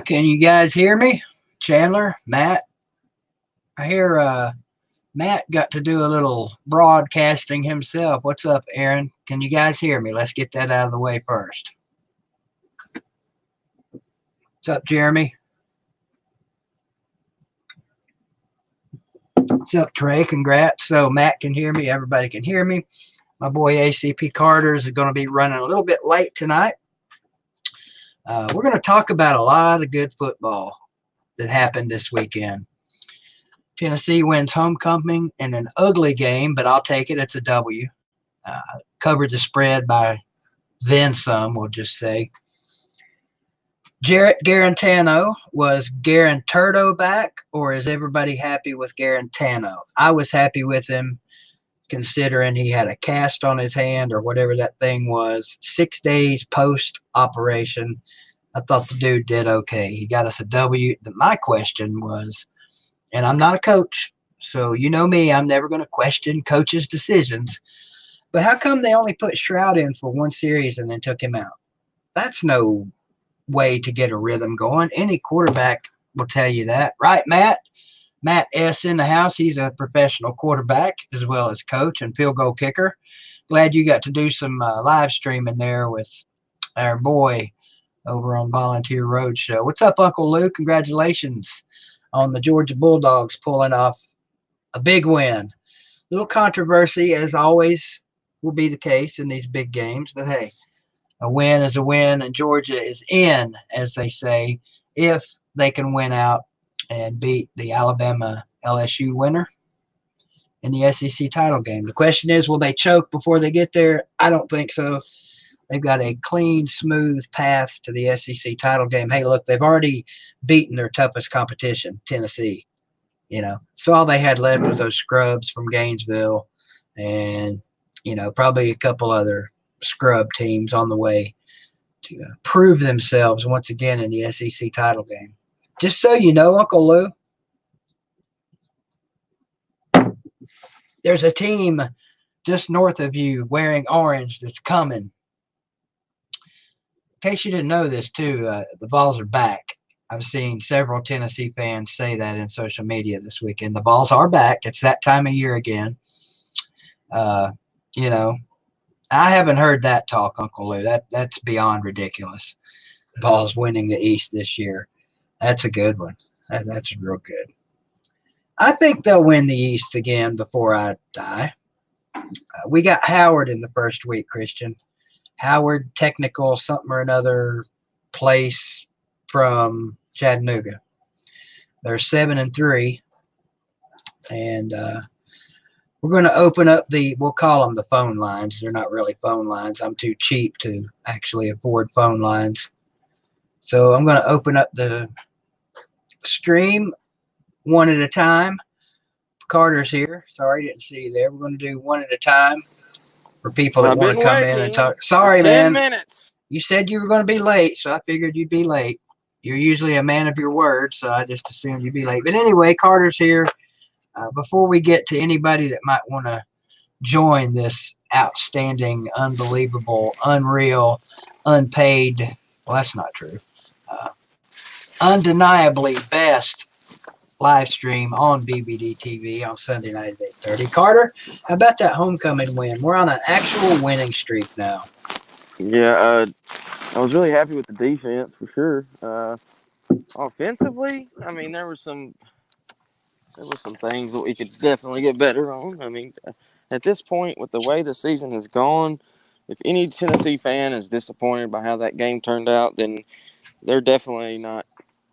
Can you guys hear me? Chandler, Matt? I hear Matt got to do a little broadcasting himself. What's up, Aaron? Can you guys hear me? Let's get that out of the way first. What's up, Jeremy? What's up, Trey? Congrats. So Matt can hear me. Everybody can hear me. My boy ACP Carter is going to be running a little bit late tonight. We're going to talk about a lot of good football that happened this weekend. Tennessee wins homecoming in an ugly game, but I'll take it. It's a W. Covered the spread by then some, we'll just say. Jarrett Garantano, was Garanturdo back, or is everybody happy with Garantano? I was happy with him, considering he had a cast on his hand or whatever that thing was. 6 days post-operation, I thought the dude did okay. He got us a W. My question was, and I'm not a coach, so you know me, I'm never going to question coaches' decisions, but how come they only put Stroud in for one series and then took him out? That's no way to get a rhythm going. Any quarterback will tell you that. Right, Matt? Matt S. in the house. He's a professional quarterback as well as coach and field goal kicker. Glad you got to do some live streaming there with our boy over on Volunteer Roadshow. What's up, Uncle Lou? Congratulations on the Georgia Bulldogs pulling off a big win. Little controversy, as always, will be the case in these big games. But, hey, a win is a win, and Georgia is in, as they say, if they can win out and beat the Alabama LSU winner in the SEC title game. The question is, will they choke before they get there? I don't think so. They've got a clean, smooth path to the SEC title game. Hey, look, they've already beaten their toughest competition, Tennessee. So all they had left was those scrubs from Gainesville and, probably a couple other scrub teams on the way to prove themselves once again in the SEC title game. Just so you know, Uncle Lou, there's a team just north of you wearing orange that's coming. In case you didn't know this, too, the Vols are back. I've seen several Tennessee fans say that in social media this weekend. The Vols are back. It's that time of year again. I haven't heard that talk, Uncle Lou. That's beyond ridiculous. Vols winning the East this year. That's a good one. That's real good. I think they'll win the East again before I die. We got Howard in the first week, Christian. Howard Technical something or another place from Chattanooga. They're 7-3, and we're going to open up we'll call them the phone lines. They're not really phone lines. I'm too cheap to actually afford phone lines. So I'm going to open up the stream one at a time. Carter's here. Sorry, didn't see you there. We're going to do one at a time for people that want to come in and talk. Sorry, man. 10 minutes. You said you were going to be late, so I figured you'd be late. You're usually a man of your word, so I just assumed you'd be late. But anyway, Carter's here. Before we get to anybody that might want to join this outstanding, unbelievable, unreal, unpaid, well, that's not true, undeniably best live stream on BBD TV on Sunday night at 8:30. Carter, how about that homecoming win? We're on an actual winning streak now. Yeah, I was really happy with the defense for sure. Offensively, I mean, there were some things that we could definitely get better on. I mean, at this point, with the way the season has gone, if any Tennessee fan is disappointed by how that game turned out, then they're definitely not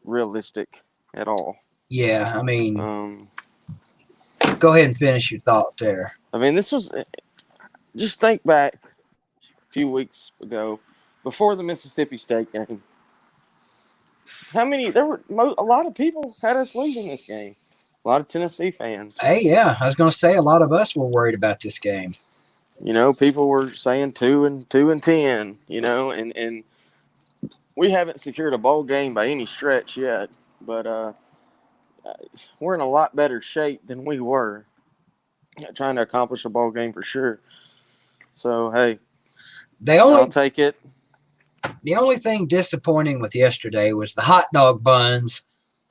realistic at all. Yeah, I mean, go ahead and finish your thought there. I mean, this was just think back a few weeks ago, before the Mississippi State game. A lot of people had us losing this game. A lot of Tennessee fans. Hey, yeah, I was going to say a lot of us were worried about this game. People were saying 2-10. And we haven't secured a bowl game by any stretch yet, but we're in a lot better shape than we were trying to accomplish a bowl game for sure. So hey, I'll take it. The only thing disappointing with yesterday was the hot dog buns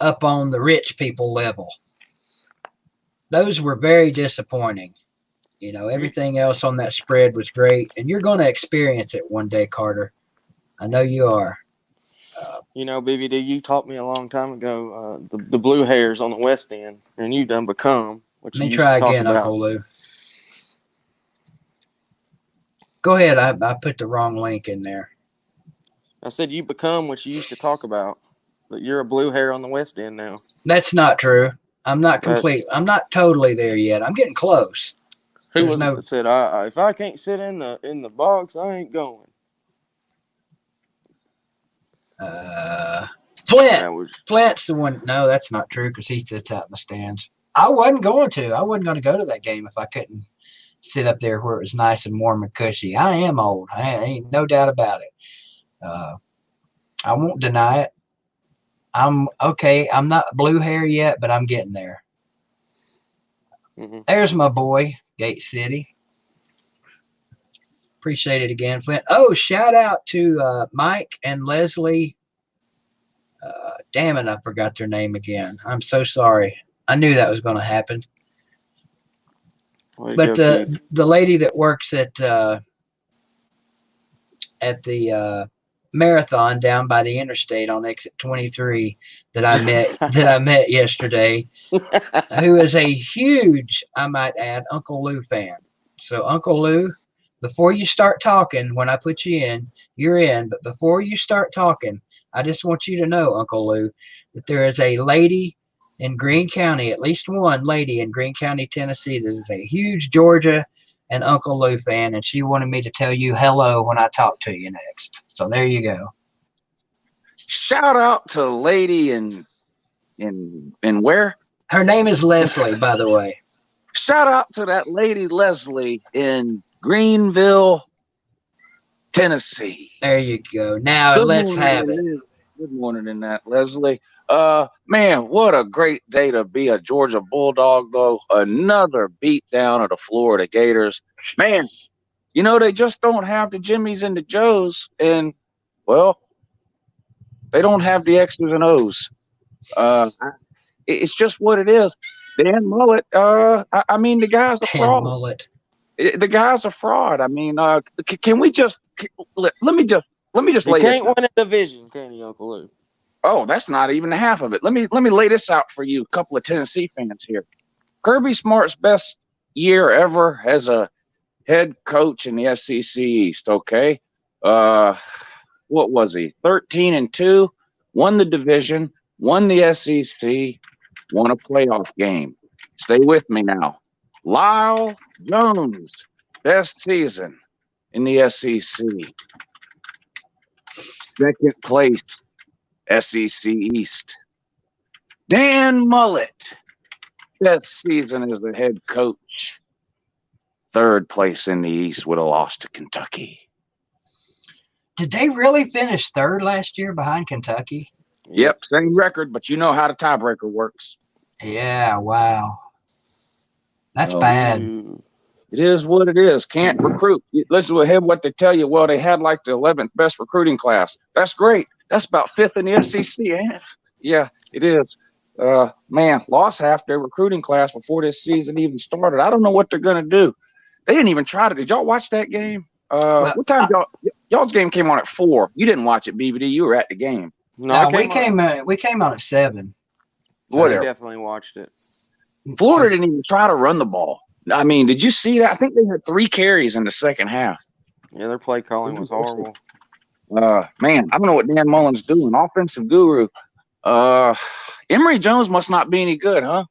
up on the rich people level. Those were very disappointing. Everything else on that spread was great, and you're going to experience it one day, Carter. I know you are. BBD, you taught me a long time ago the blue hairs on the West End, and you done become what Let you me used to try talk again, about. Uncle Lou. Go ahead. I put the wrong link in there. I said you become what you used to talk about. But you're a blue hair on the West End now. That's not true. I'm not But complete. I'm not totally there yet. I'm getting close. who There's was it no that said, if I can't sit in the box, I ain't going." Flint. That was Flint's the one. No, that's not true because he sits out in the stands. I wasn't going to. I wasn't going to go to that game if I couldn't sit up there where it was nice and warm and cushy. I am old. I ain't no doubt about it. Uh, I won't deny it. I'm okay. I'm not blue hair yet, but I'm getting there. mm-hmm. There's my boy, Gate City. Appreciate it again, Flint. Oh, shout out to Mike and Leslie. Damn it, I forgot their name again. I'm so sorry. I knew that was going to happen. Way to But go, Keith. the lady that works at the marathon down by the interstate on exit 23 that I met yesterday, who is a huge, I might add, Uncle Lou fan. So Uncle Lou, before you start talking, when I put you in, you're in. But before you start talking, I just want you to know, Uncle Lou, that there is a lady in Greene County, at least one lady in Greene County, Tennessee, that is a huge Georgia and Uncle Lou fan, and she wanted me to tell you hello when I talk to you next. So there you go. Shout out to lady in where? Her name is Leslie, by the way. Shout out to that lady Leslie in Greenville, Tennessee. There you go. Now Good let's morning have it. Good morning in that, Leslie. Man, what a great day to be a Georgia Bulldog, though. Another beat down of the Florida Gators. Man, they just don't have the Jimmies and the Joes, and, well, they don't have the X's and O's. It's just what it is. Dan Mullet, I mean, the guy's a fraud. Mullet. The guy's a fraud. I mean, can we just let me just He lay this can't win a division, can he, Uncle Lou? Oh, that's not even half of it. Let me lay this out for you, a couple of Tennessee fans here. Kirby Smart's best year ever as a head coach in the SEC East. Okay, what was he? 13-2, won the division, won the SEC, won a playoff game. Stay with me now. Lyle Jones, best season in the SEC. Second place, SEC East. Dan Mullet, best season as the head coach. Third place in the East with a loss to Kentucky. Did they really finish third last year behind Kentucky? Yep, same record, but you know how the tiebreaker works. Yeah, wow. That's bad. It is what it is. Can't recruit. Listen to what they tell you. Well, they had like the 11th best recruiting class. That's great. That's about fifth in the SEC, ain't it? Yeah, it is. Man, lost half their recruiting class before this season even started. I don't know what they're going to do. They didn't even try to. Did y'all watch that game? What time y'all's game came on at 4? You didn't watch it, BBD. You were at the game. No, we came on at 7. Whatever. I definitely watched it. Florida didn't even try to run the ball. I mean, did you see that? I think they had 3 carries in the second half. Yeah, their play calling was horrible. Man, I don't know what Dan Mullen's doing. Offensive guru. Emory Jones must not be any good, huh?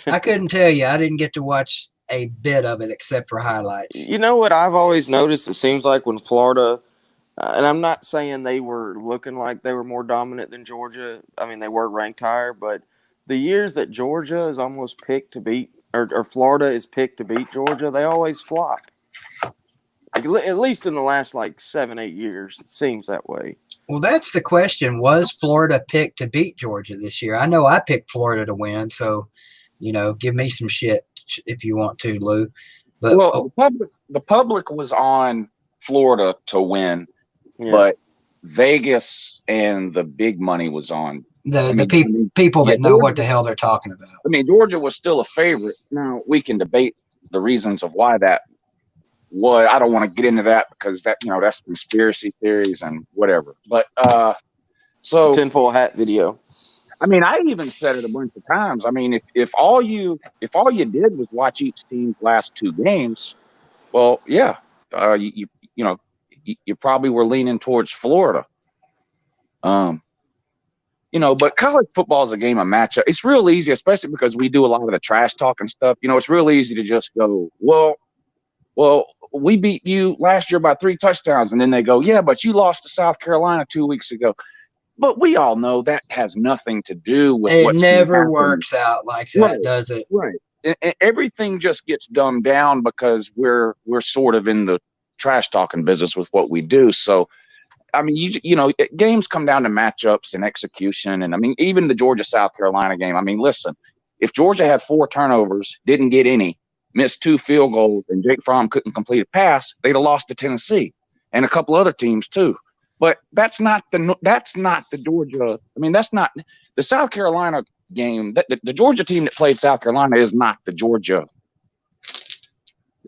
I couldn't tell you. I didn't get to watch a bit of it except for highlights. You know what I've always noticed? It seems like when Florida, and I'm not saying they were looking like they were more dominant than Georgia. I mean, they were ranked higher, but the years that Georgia is almost picked to beat, or Florida is picked to beat Georgia, they always flop. At least in the last 7-8 years, it seems that way. Well, that's the question. Was Florida picked to beat Georgia this year? I know I picked Florida to win, so give me some shit if you want to, Lou. But the public was on Florida to win, Yeah. but Vegas and the big money was on. People Yeah, that know what the hell they're talking about. I mean, Georgia was still a favorite. Now we can debate the reasons of why that was. I don't want to get into that because that's conspiracy theories and whatever. But It's a tinfoil hat video. I mean, I even said it a bunch of times. I mean, if all you did was watch each team's last two games, well, yeah, you probably were leaning towards Florida. But college football is a game of matchup. It's real easy, especially because we do a lot of the trash talk and stuff. It's real easy to just go, well, we beat you last year by 3 touchdowns, and then they go, yeah, but you lost to South Carolina 2 weeks ago. But we all know that has nothing to do with it never works out like that, right, does it? Right. And everything just gets dumbed down because we're sort of in the trash talking business with what we do. So, I mean, games come down to matchups and execution. And I mean, even the Georgia South Carolina game. I mean, listen, if Georgia had 4 turnovers, didn't get any, missed 2 field goals, and Jake Fromm couldn't complete a pass, they'd have lost to Tennessee and a couple other teams too. But that's not the Georgia. I mean, that's not the South Carolina game. The Georgia team that played South Carolina is not the Georgia.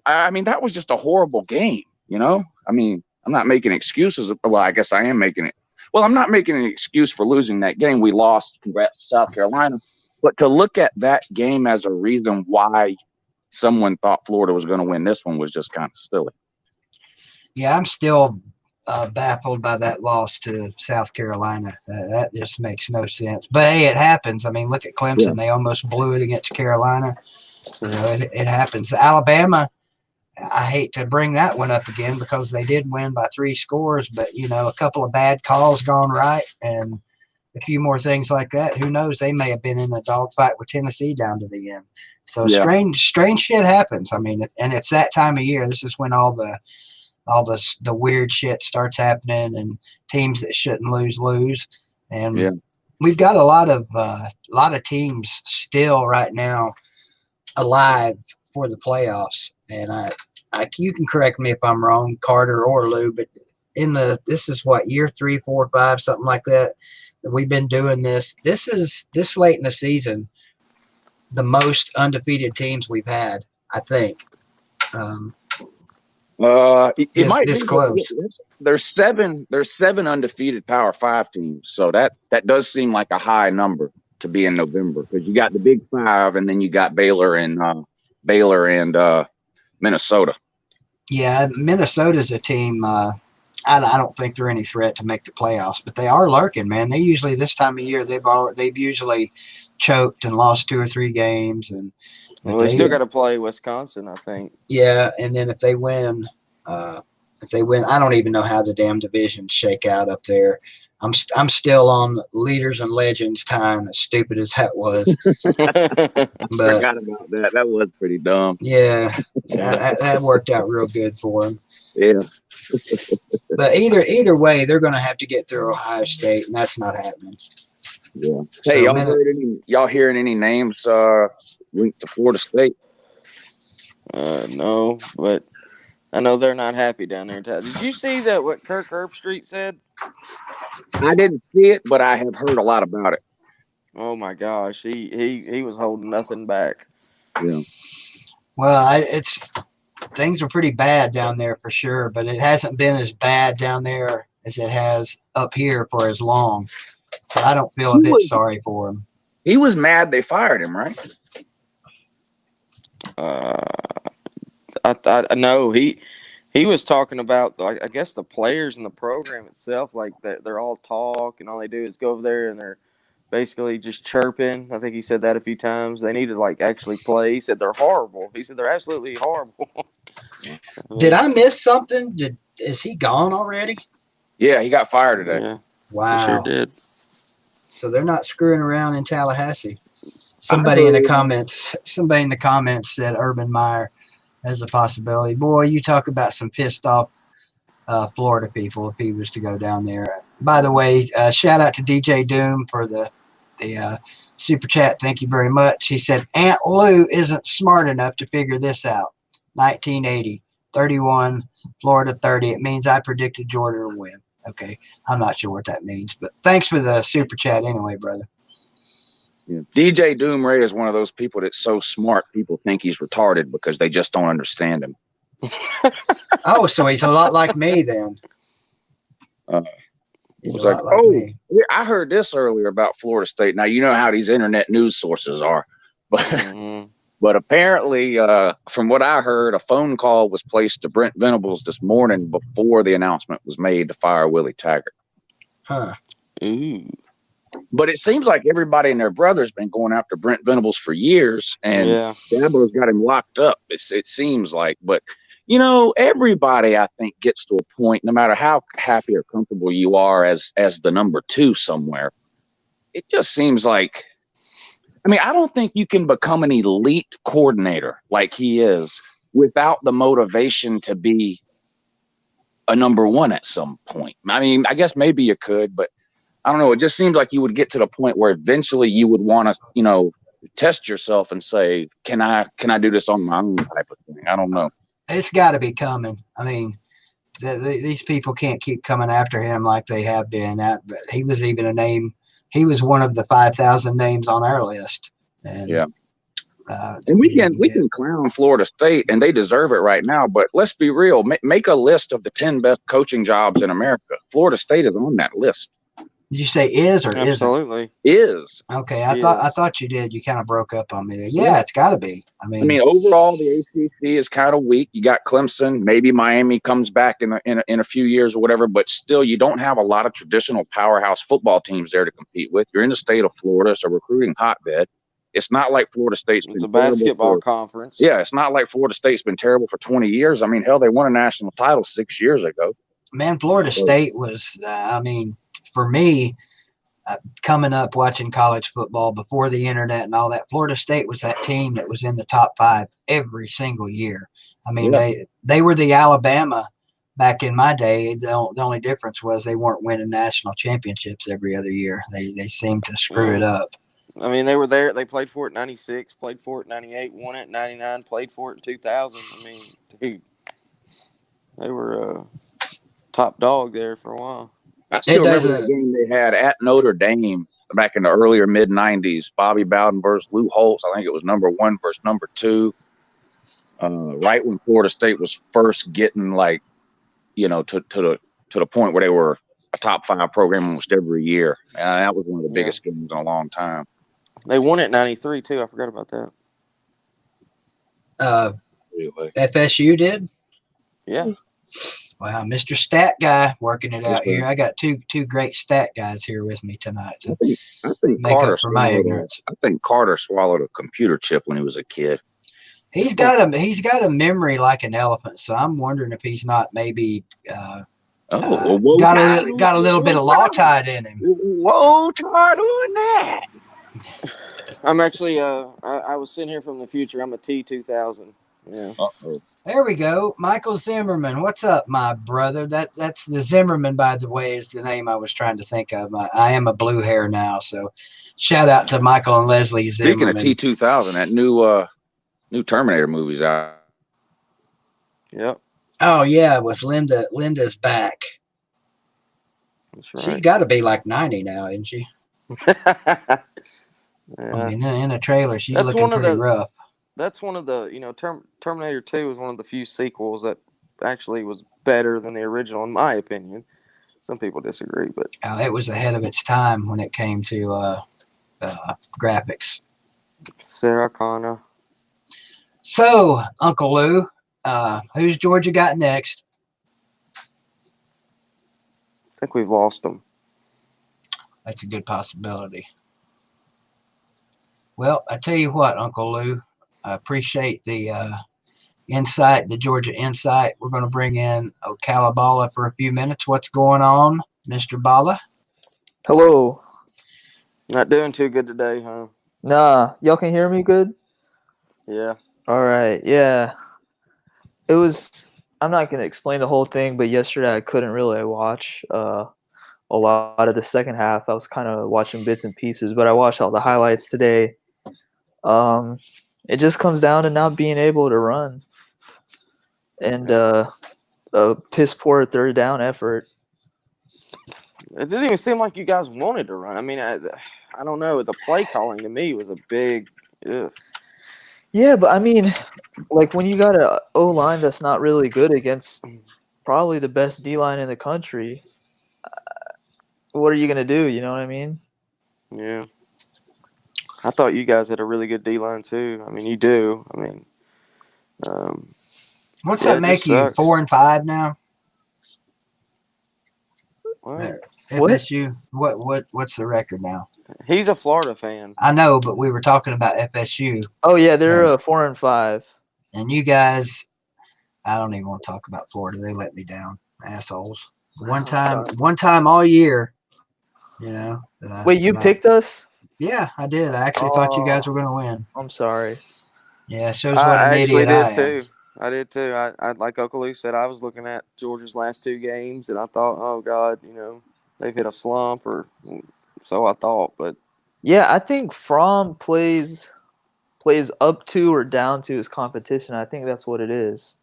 I mean, that was just a horrible game. I mean, I'm not making excuses. Well, I guess I am making it. Well, I'm not making an excuse for losing that game. We lost. Congrats to South Carolina. But to look at that game as a reason why someone thought Florida was going to win this one was just kind of silly. Yeah, I'm still baffled by that loss to South Carolina. That just makes no sense. But hey, it happens. I mean, look at Clemson. Yeah. They almost blew it against Carolina. It happens. Alabama, I hate to bring that one up again because they did win by 3 scores, but a couple of bad calls gone right and a few more things like that. Who knows? They may have been in a dogfight with Tennessee down to the end. So strange shit happens. I mean, and it's that time of year. This is when all the weird shit starts happening and teams that shouldn't lose. And we've got a lot of teams still right now alive for the playoffs. And you can correct me if I'm wrong, Carter or Lou, but this is what, year 3, 4, 5, something like that we've been doing this. This is this late in the season, the most undefeated teams we've had, I think. It might this be close. There's 7 undefeated Power 5 teams, so that does seem like a high number to be in November because you got the Big 5 and then you got Baylor and Minnesota. Yeah, Minnesota's a team. I don't think they're any threat to make the playoffs, but they are lurking, man. They usually this time of year they've usually choked and lost 2 or 3 games, and they still got to play Wisconsin, I think. Yeah, and then if they win, I don't even know how the damn divisions shake out up there. I'm still on Leaders and Legends time, as stupid as that was. But forgot about that. That was pretty dumb. Yeah, that worked out real good for them. Yeah. But either way, they're going to have to get through Ohio State, and that's not happening. Yeah. Hey, y'all hearing any names linked to Florida State? No, but I know they're not happy down there. Did you see that? What Kirk Herbstreit said? I didn't see it, but I have heard a lot about it. Oh my gosh, he was holding nothing back. Yeah. Well, things are pretty bad down there for sure, but it hasn't been as bad down there as it has up here for as long. So I don't feel a bit sorry for him. He was mad they fired him, right? I know he was talking about, like, I guess the players and the program itself, like they're all talk and all they do is go over there and they're basically just chirping. I think he said that a few times. They need to like actually play. He said they're horrible. He said they're absolutely horrible. Did I miss something? Is he gone already? Yeah, he got fired today. Yeah, wow. He sure did. So they're not screwing around in Tallahassee. Somebody in the comments said Urban Meyer as a possibility. Boy, you talk about some pissed off Florida people if he was to go down there. By the way, shout out to DJ Doom for the super chat. Thank you very much. He said Aunt Lou isn't smart enough to figure this out. 1980, 31, Florida 30. It means I predicted Georgia to win. Okay, I'm not sure what that means, but thanks for the super chat anyway, brother. Yeah. DJ Doomray is one of those people that's so smart people think he's retarded because they just don't understand him. Oh, so he's a lot like me then. It was like, me. Yeah, I heard this earlier about Florida State. Now, you know how these internet news sources are, but but apparently, from what I heard, a phone call was placed to Brent Venables this morning before the announcement was made to fire Willie Taggart. Huh. Ooh. But it seems like everybody and their brother's been going after Brent Venables for years, and Dabo's got him locked up. It seems like, but you know, everybody I think gets to a point, no matter how happy or comfortable you are as the number 2 somewhere. It just seems like, I mean, I don't think you can become an elite coordinator like he is without the motivation to be a number 1 at some point. I mean, I guess maybe you could, but I don't know. It just seems like you would get to the point where eventually you would want to, you know, test yourself and say, can I do this on my own type of thing? I don't know. It's got to be coming. I mean, these people can't keep coming after him like they have been. But he was even a name. He was one of the 5,000 names on our list. And, and we can clown Florida State, and they deserve it right now. But let's be real. Make a list of the 10 best coaching jobs in America. Florida State is on that list. Did you say is or absolutely isn't? Is. Okay, I thought you did. You kind of broke up on me there. Yeah, it's got to be. I mean, overall the ACC is kind of weak. You got Clemson, maybe Miami comes back in a few years or whatever, but still you don't have a lot of traditional powerhouse football teams there to compete with. You're in the state of Florida, it's a recruiting hotbed. It's not like Florida State's been a basketball conference. Yeah, it's not like Florida State's been terrible for 20 years. I mean, hell, they won a national title 6 years ago. Man, Florida State was, for me, coming up watching college football before the internet and all that, Florida State was that team that was in the top 5 every single year. I mean, they were the Alabama back in my day. The only difference was they weren't winning national championships every other year. They seemed to screw it up. I mean, they were there. They played for it in 96, played for it in 98, won it in 99, played for it in 2000. I mean, dude, they were top dog there for a while. I still remember the game they had at Notre Dame back in the earlier mid-90s. Bobby Bowden versus Lou Holtz. I think it was number 1 versus number 2. Right when Florida State was first getting, like, you know, to the point where they were a top 5 program almost every year. And that was one of the biggest games in a long time. They won it in 93, too. I forgot about that. FSU did? Yeah. Wow, Mr. Stat Guy working it out here. I got two great stat guys here with me tonight. So I think Carter for my ignorance. I think Carter swallowed a computer chip when he was a kid. He's got a memory like an elephant, so I'm wondering if he's not maybe got a little bit of Lawtide in him. Whoa, Tide on that. I'm actually I was sitting here from the future. I'm a T2000. Yeah. There we go. Michael Zimmerman. What's up, my brother? That's the Zimmerman, by the way, is the name I was trying to think of. I am a blue hair now, so shout out to Michael and Leslie Zimmerman. Speaking of T2000, that new Terminator movie's out. Yep. Oh yeah, with Linda. Linda's back. That's right. She's got to be like 90 now, isn't she? Yeah. I mean, in a trailer, she's looking pretty rough. That's one of the, Terminator 2 was one of the few sequels that actually was better than the original, in my opinion. Some people disagree, but it was ahead of its time when it came to graphics. Sarah Connor. So, Uncle Lou, who's Georgia got next? I think we've lost them. That's a good possibility. Well, I tell you what, Uncle Lou, I appreciate the insight, the Georgia insight. We're going to bring in Ocala Bala for a few minutes. What's going on, Mr. Bala? Hello. Not doing too good today, huh? Nah, y'all can hear me good? Yeah. All right, yeah. I'm not going to explain the whole thing, but yesterday I couldn't really watch a lot of the second half. I was kind of watching bits and pieces, but I watched all the highlights today. It just comes down to not being able to run and a piss poor third down effort. It didn't even seem like you guys wanted to run. I mean, I don't know. The play calling to me was a big. Ugh. Yeah, but I mean, like when you got a O line that's not really good against probably the best D line in the country, what are you gonna do? You know what I mean? Yeah. I thought you guys had a really good D line too. I mean, you do. I mean, um, What's yeah, that it make just you? sucks. 4-5 now? Well, What? FSU. What's the record now? he's a Florida fan. I know, but we were talking about FSU, Oh yeah, they're and 4-5. you guys. I don't even want to talk about Florida. They let me down, assholes. One time all year. You know. Wait, you picked us? Yeah, I did. I actually thought you guys were going to win. I'm sorry. Yeah, shows what I an actually idiot did I am. too. I did too. I like Uncle Lee said. I was looking at Georgia's last 2 games, and I thought, oh God, they've hit a slump, or so I thought. But Yeah, I think Fromm plays up to or down to his competition. I think that's what it is.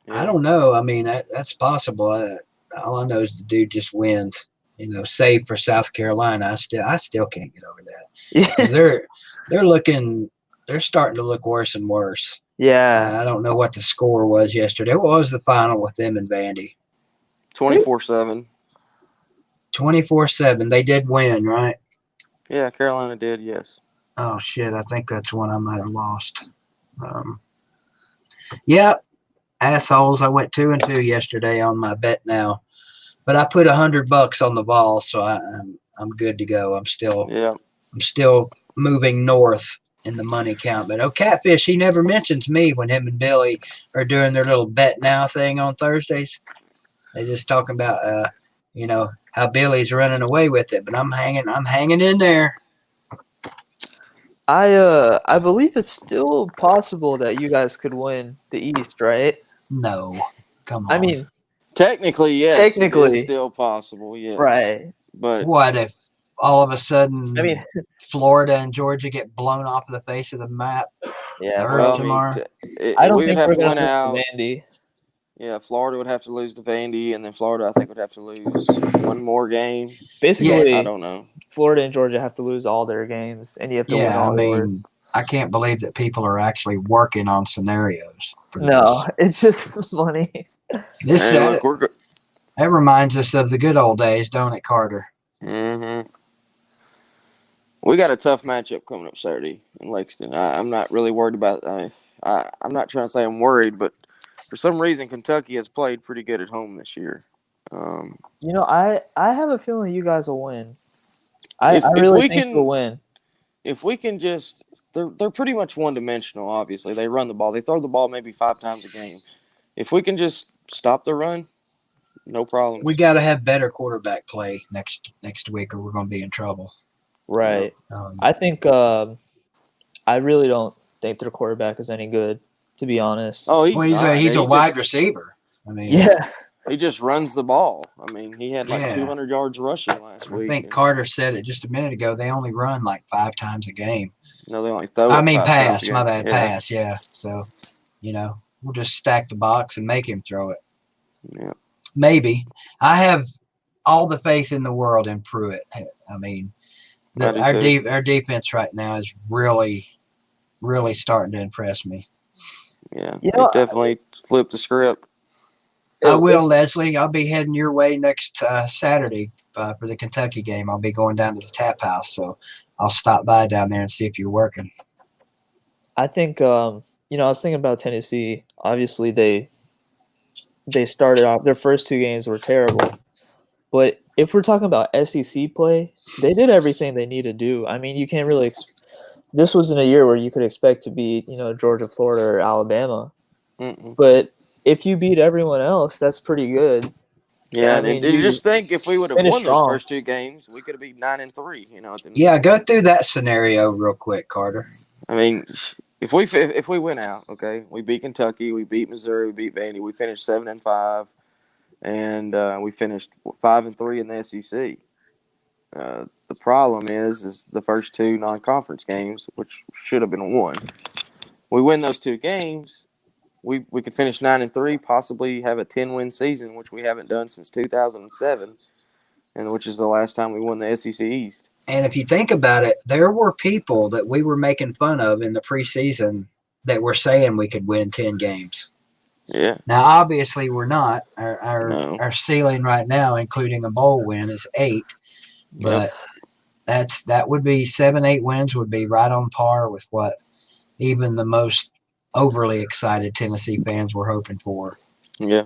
I don't know. I mean, that's possible. All I know is the dude just wins. Save for South Carolina. I still can't get over that. Yeah. They're starting to look worse and worse. Yeah. I don't know what the score was yesterday. What was the final with them and Vandy? 24-7. 24-7. They did win, right? Yeah, Carolina did. Yes. Oh shit! I think that's one I might have lost. Yeah, assholes. I went 2-2 yesterday on my bet now, but I put $100 on the Vols, so I'm good to go. I'm still moving north in the money count. But Catfish, he never mentions me when him and Billy are doing their little bet now thing on Thursdays. They just talking about how Billy's running away with it, but I'm hanging in there. I believe it's still possible that you guys could win the East, right? No, come on. I mean, technically, yes. Technically. It's still possible, yes. Right. But what if all of a sudden I mean, Florida and Georgia get blown off of the face of the map yeah. early tomorrow? I don't we would think have we're to win gonna out. lose to Vandy. Yeah, Florida would have to lose to Vandy, and then Florida, I think, would have to lose one more game. Basically, I don't know. Florida and Georgia have to lose all their games, and you have to win all yours. I can't believe that people are actually working on scenarios for No, this. it's just funny. That reminds us of the good old days, don't it, Carter? Mm-hmm. We got a tough matchup coming up Saturday in Lexington. I'm not really worried about. I'm not trying to say I'm worried, but for some reason, Kentucky has played pretty good at home this year. I have a feeling you guys will win. I really think you'll win. If we can just, they're pretty much one-dimensional, obviously. They run the ball. They throw the ball maybe 5 times a game. If we can just stop the run, no problems. We got to have better quarterback play next week or we're going to be in trouble. Right. I think I really don't think their quarterback is any good, to be honest. Oh, he's a wide receiver. I mean, yeah. He just runs the ball. I mean, he had 200 yards rushing last week. I think Carter said it just a minute ago. They only run 5 times a game. No, they only throw. Pass. My bad. Yeah. Pass. Yeah. So, we'll just stack the box and make him throw it. Yeah. Maybe. I have all the faith in the world in Pruitt. I mean, our defense right now is really, really starting to impress me. Yeah. They definitely flipped the script. I will, Leslie. I'll be heading your way next Saturday for the Kentucky game. I'll be going down to the Tap House, so I'll stop by down there and see if you're working. I think I was thinking about Tennessee. Obviously, they started off their first 2 games were terrible, but if we're talking about SEC play, they did everything they need to do. I mean, you can't really. This wasn't a year where you could expect to beat Georgia, Florida, or Alabama, but if you beat everyone else, that's pretty good. Yeah, I mean, you just think if we would have won those first 2 games, we could have been 9-3. Yeah, go through that scenario real quick, Carter. I mean, if we win out, okay, we beat Kentucky, we beat Missouri, we beat Vandy, we finished 7-5, and we finished 5-3 in the SEC. The problem is the first 2 non-conference games, which should have been won. We win those 2 games. we could finish 9-3, possibly have a 10-win season, which we haven't done since 2007, and which is the last time we won the SEC East. And if you think about it, there were people that we were making fun of in the preseason that were saying we could win 10 games. Yeah. Now, obviously, we're not. No. Our ceiling right now, including a bowl win, is 8. But that would be 7-8 wins would be right on par with what even the most overly excited Tennessee fans were hoping for. Yeah.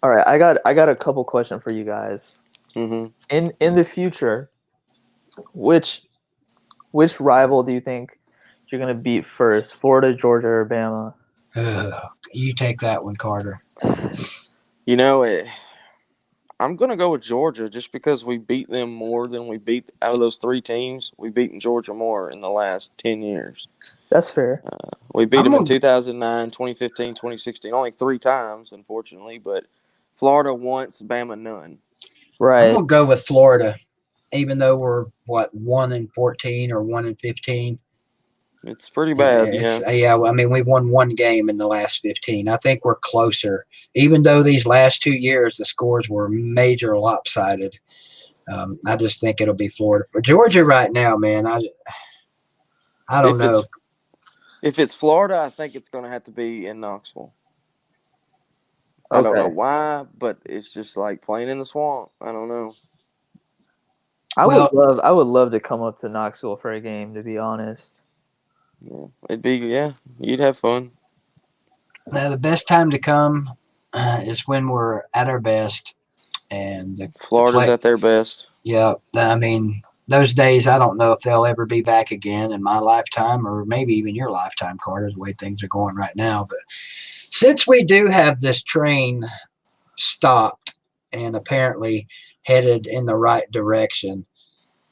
All right, I got a couple questions for you guys. Mm-hmm. In the future, which rival do you think you're gonna beat first? Florida, Georgia, or Bama? You take that one, Carter. You know, I'm going to go with Georgia just because we beat them more than we beat out of those 3 teams. We've beaten Georgia more in the last 10 years. That's fair. We beat them in 2009, 2015, 2016, only 3 times, unfortunately, but Florida once, Bama none. Right. I'm going to go with Florida, even though we're, 1-14 or 1-15. It's pretty bad, yeah. Yeah, I mean, we've won 1 game in the last 15. I think we're closer, even though these last 2 years the scores were major lopsided. I just think it'll be Florida. For Georgia right now, man, I don't know. If it's Florida, I think it's going to have to be in Knoxville. I don't know why, but it's just like playing in the swamp. I don't know. I would love to come up to Knoxville for a game, to be honest. Yeah, you'd have fun. Now, the best time to come is when we're at our best, and Florida's at their best. Yeah, I mean, those days, I don't know if they'll ever be back again in my lifetime, or maybe even your lifetime, Carter, the way things are going right now. But since we do have this train stopped and apparently headed in the right direction,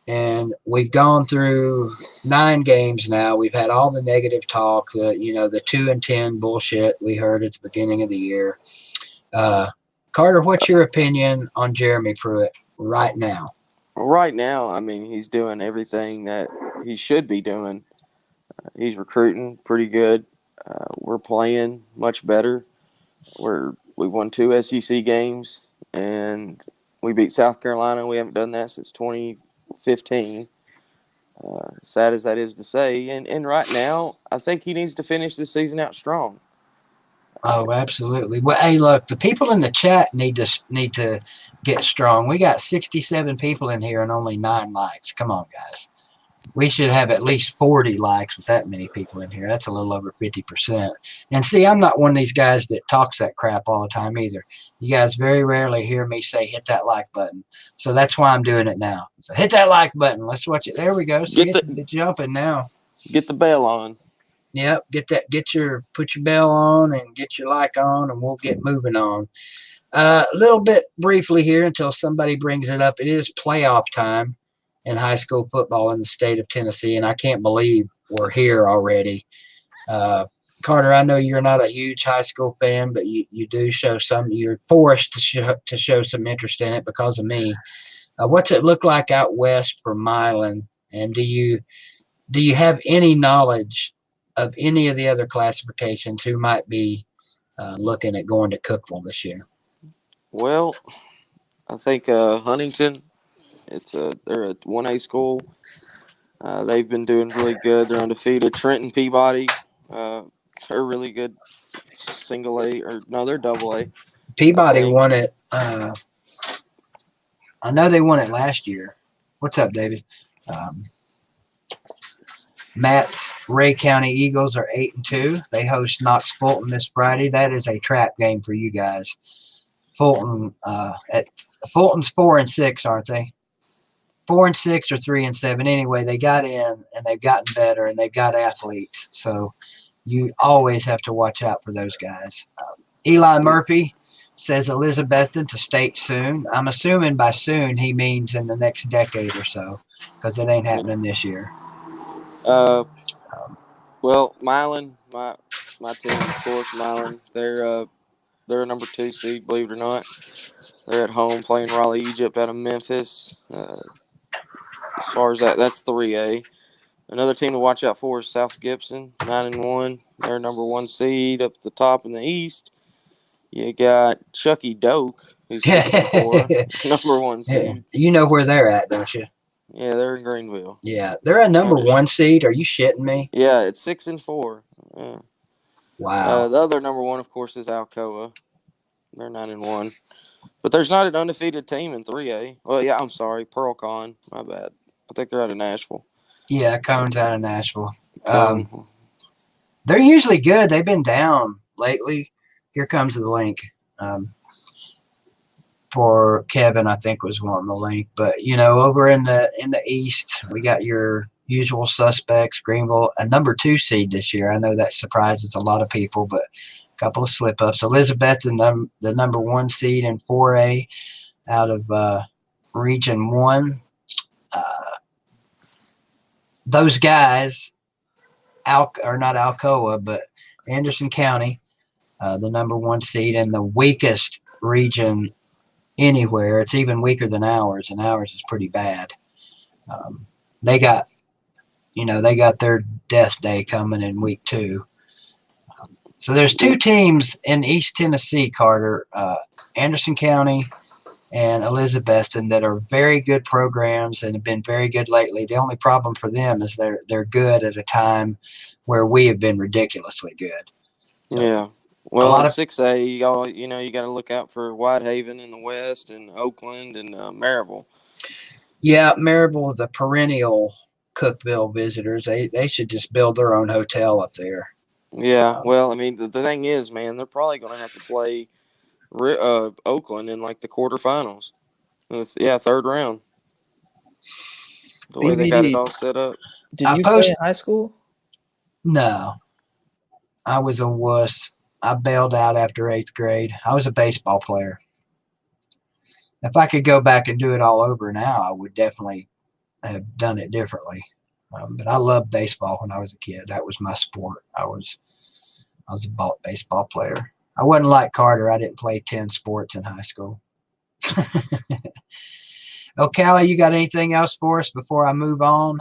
and we've gone through 9 games now. We've had all the negative talk, the 2-10 bullshit we heard at the beginning of the year. Carter, what's your opinion on Jeremy Pruitt right now? Right now, I mean, he's doing everything that he should be doing. He's recruiting pretty good. We're playing much better. We won 2 SEC games, and we beat South Carolina. We haven't done that since 2015. Sad as that is to say. And right now, I think he needs to finish the season out strong. Oh, absolutely. Well, hey, look, the people in the chat need to get strong. We got 67 people in here and only 9 likes. Come on, guys. We should have at least 40 likes with that many people in here. That's a little over 50%. And see, I'm not one of these guys that talks that crap all the time either. You guys very rarely hear me say hit that like button. So that's why I'm doing it now. So hit that like button. Let's watch it. There we go. See, it's jumping now. Get the bell on. Yep, put your bell on and get your like on, and we'll get moving on. A little bit briefly here until somebody brings it up. It is playoff time in high school football in the state of Tennessee, and I can't believe we're here already. Carter, I know you're not a huge high school fan, but you do show some. You're forced to show some interest in it because of me. What's it look like out west for Milan, and do you have any knowledge of any of the other classifications who might be looking at going to Cookeville this year? Well, I think Huntington, they're a 1A school. They've been doing really good. They're undefeated. Trenton Peabody, they're really good. Single A, or no, they're double A. Peabody won it. I know they won it last year. What's up, David? Matt's Ray County Eagles are 8-2. They host Knox Fulton this Friday. That is a trap game for you guys. Fulton's 4-6, aren't they? 4-6 or 3-7. Anyway, they got in and they've gotten better and they've got athletes. So you always have to watch out for those guys. Eli Murphy says Elizabethton to state soon. I'm assuming by soon he means in the next decade or so, because it ain't happening this year. Well, Milan, my team, of course, Milan. They're a number 2 seed, believe it or not. They're at home playing Raleigh, Egypt out of Memphis. As far as that's 3A. Another team to watch out for is South Gibson, 9-1. They're number 1 seed up at the top in the East. You got Chucky Doak, who's 6-4, number 1 Yeah, seed. you know where they're at, don't you? Yeah, they're in Greenville. Yeah, they're a number Anderson. 1 seed. Are you shitting me? Yeah, it's 6-4. Yeah. Wow. The other number 1, of course, is Alcoa. They're 9-1. But there's not an undefeated team in 3A. Well, yeah, I'm sorry, Pearl-Con. My bad. I think they're out of Nashville. Yeah, Cone's out of Nashville. Cone. They're usually good. They've been down lately. Here comes the link. For Kevin, I think was wanting the link. But over in the East, we got your usual suspects. Greenville, a number 2 seed this year. I know that surprises a lot of people, but a couple of slip ups. Elizabeth, the number 1 seed in 4A out of Region 1. Those guys, not Alcoa, but Anderson County, the number 1 seed in the weakest region anywhere. It's even weaker than ours, and ours is pretty bad. They got their death day coming in week 2. So there's 2 teams in East Tennessee, Carter, Anderson County and Elizabethton, that are very good programs and have been very good lately. The only problem for them is they're good at a time where we have been ridiculously good. So, yeah. Well, in 6A, you got to look out for Whitehaven in the West and Oakland and Maryville. Yeah, Maryville, the perennial Cookeville visitors, they should just build their own hotel up there. Yeah, well, I mean, the thing is, man, they're probably going to have to play Oakland in like the quarterfinals. Third round. The way they got it all set up. Did you play in high school? No. I was a wuss. I bailed out after 8th grade. I was a baseball player. If I could go back and do it all over now, I would definitely have done it differently. But I loved baseball when I was a kid. That was my sport. I was a baseball player. I wasn't like Carter. I didn't play 10 sports in high school. Oh, Callie, you got anything else for us before I move on?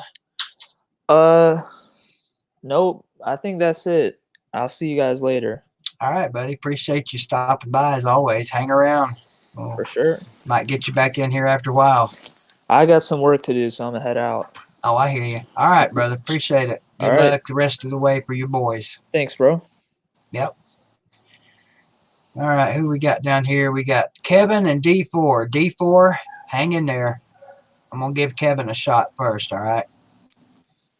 Nope. I think that's it. I'll see you guys later. All right, buddy. Appreciate you stopping by as always. Hang around. For sure. Might get you back in here after a while. I got some work to do, so I'm gonna head out. Oh, I hear you. All right, brother. Appreciate it. Good luck the rest of the way for your boys. Thanks, bro. Yep. All right, who we got down here? We got Kevin and D4. D4, hang in there. I'm going to give Kevin a shot first, all right?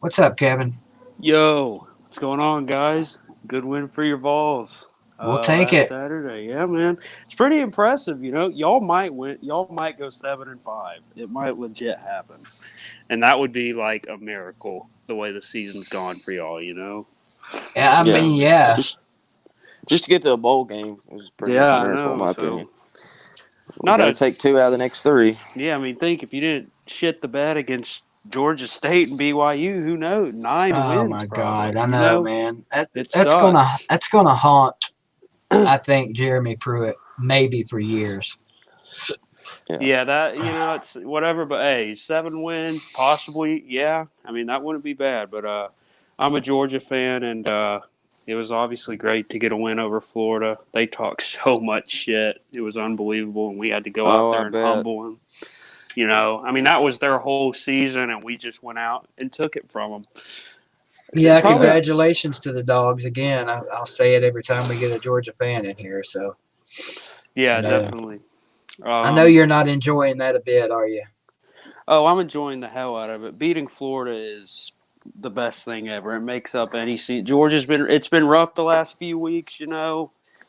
What's up, Kevin? Yo, what's going on, guys? Good win for your Vols. We'll take it. Saturday. Yeah, man. It's pretty impressive, Y'all might win. Y'all might go 7-5. It might legit happen. And that would be like a miracle, the way the season's gone for y'all, Yeah, I mean, yeah. Just to get to a bowl game was pretty much a miracle, in my opinion. Not to take 2 out of the next 3. Yeah, I mean, think if you didn't shit the bed against Georgia State and BYU, who knows? 9 wins. Oh my probably, God, I know, man. That's sucks. gonna haunt. I think Jeremy Pruitt maybe for years. Yeah, it's whatever. But hey, 7 wins, possibly. Yeah, I mean that wouldn't be bad. But I'm a Georgia fan, and it was obviously great to get a win over Florida. They talked so much shit; it was unbelievable, and we had to go out there and humble them. I mean that was their whole season, and we just went out and took it from them. Yeah, congratulations to the Dogs again. I'll say it every time we get a Georgia fan in here. So. Yeah, definitely. I know you're not enjoying that a bit, are you? Oh, I'm enjoying the hell out of it. Beating Florida is the best thing ever. It makes up any season. It's been rough the last few weeks,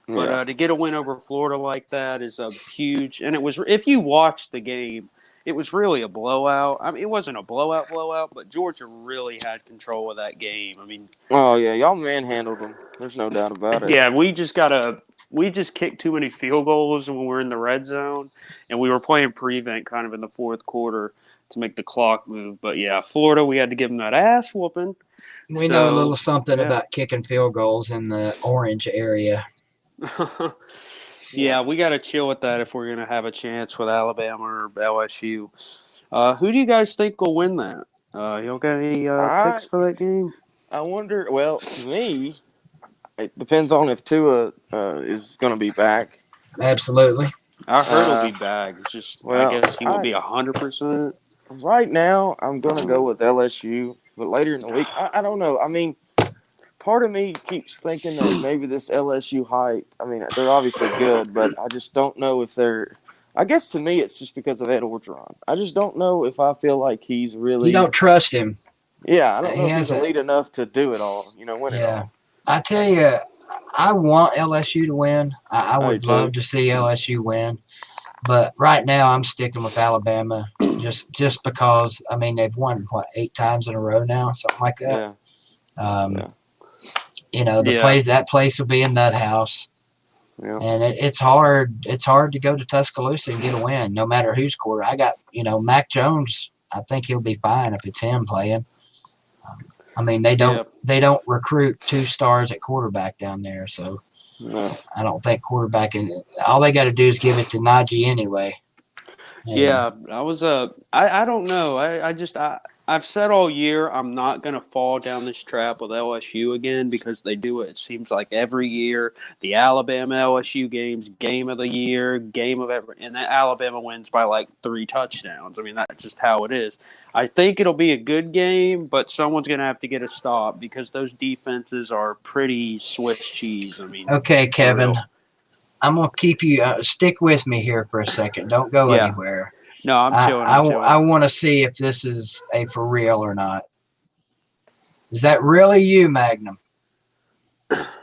but to get a win over Florida like that is a huge. And it was, if you watched the game, it was really a blowout. I mean, it wasn't a blowout, but Georgia really had control of that game. I mean, oh yeah, y'all manhandled them. There's no doubt about it. Yeah, we just kicked too many field goals when we were in the red zone, and we were playing prevent kind of in the fourth quarter to make the clock move. But yeah, Florida, we had to give them that ass whooping. We know a little something about kicking field goals in the orange area. Yeah, we got to chill with that if we're going to have a chance with Alabama or LSU. Who do you guys think will win that? Y'all got any I picks for that game? I wonder. Well, to me, it depends on if Tua is going to be back. Absolutely. I heard he'll Uh, be back. It's just I well, guess he won't be 100%. right now I'm going to go with LSU, but later in the week, I don't know. I mean, part of me keeps thinking that maybe this LSU hype. I mean, they're obviously good, but I just don't know if they're. I guess to me, it's just because of Ed Orgeron. I just don't know if I feel like he's You really. don't trust him. Yeah, I don't know He if he's hasn't. elite enough to do it all. Win it Yeah. all. I tell you, I want LSU to win. I I do would love too. to see LSU win. But right now, I'm sticking with Alabama just because, I mean, they've won, what, 8 times in a row now, something like that. Yeah, Um, yeah, Yeah. that place will be a nut house. yeah. And it's hard. It's hard to go to Tuscaloosa and get a win, no matter who's quarter. I got, Mac Jones. I think he'll be fine if it's him playing. I mean, Yeah. they don't recruit 2 stars at quarterback down there, so No. I don't think quarterback. And all they got to do is give it to Najee anyway. And Yeah, I was I don't know. I've said all year I'm not gonna fall down this trap with LSU again because they do it. It seems like every year the Alabama LSU games, game of the year, game of ever, and then Alabama wins by like 3 touchdowns. I mean that's just how it is. I think it'll be a good game, but someone's gonna have to get a stop because those defenses are pretty Swiss cheese. I mean, okay, for Kevin, real. I'm gonna keep you stick with me here for a second. Don't go Yeah. anywhere. No, I'm chilling. I'm I chilling. want to see if this is a for real or not. Is that really you, Magnum?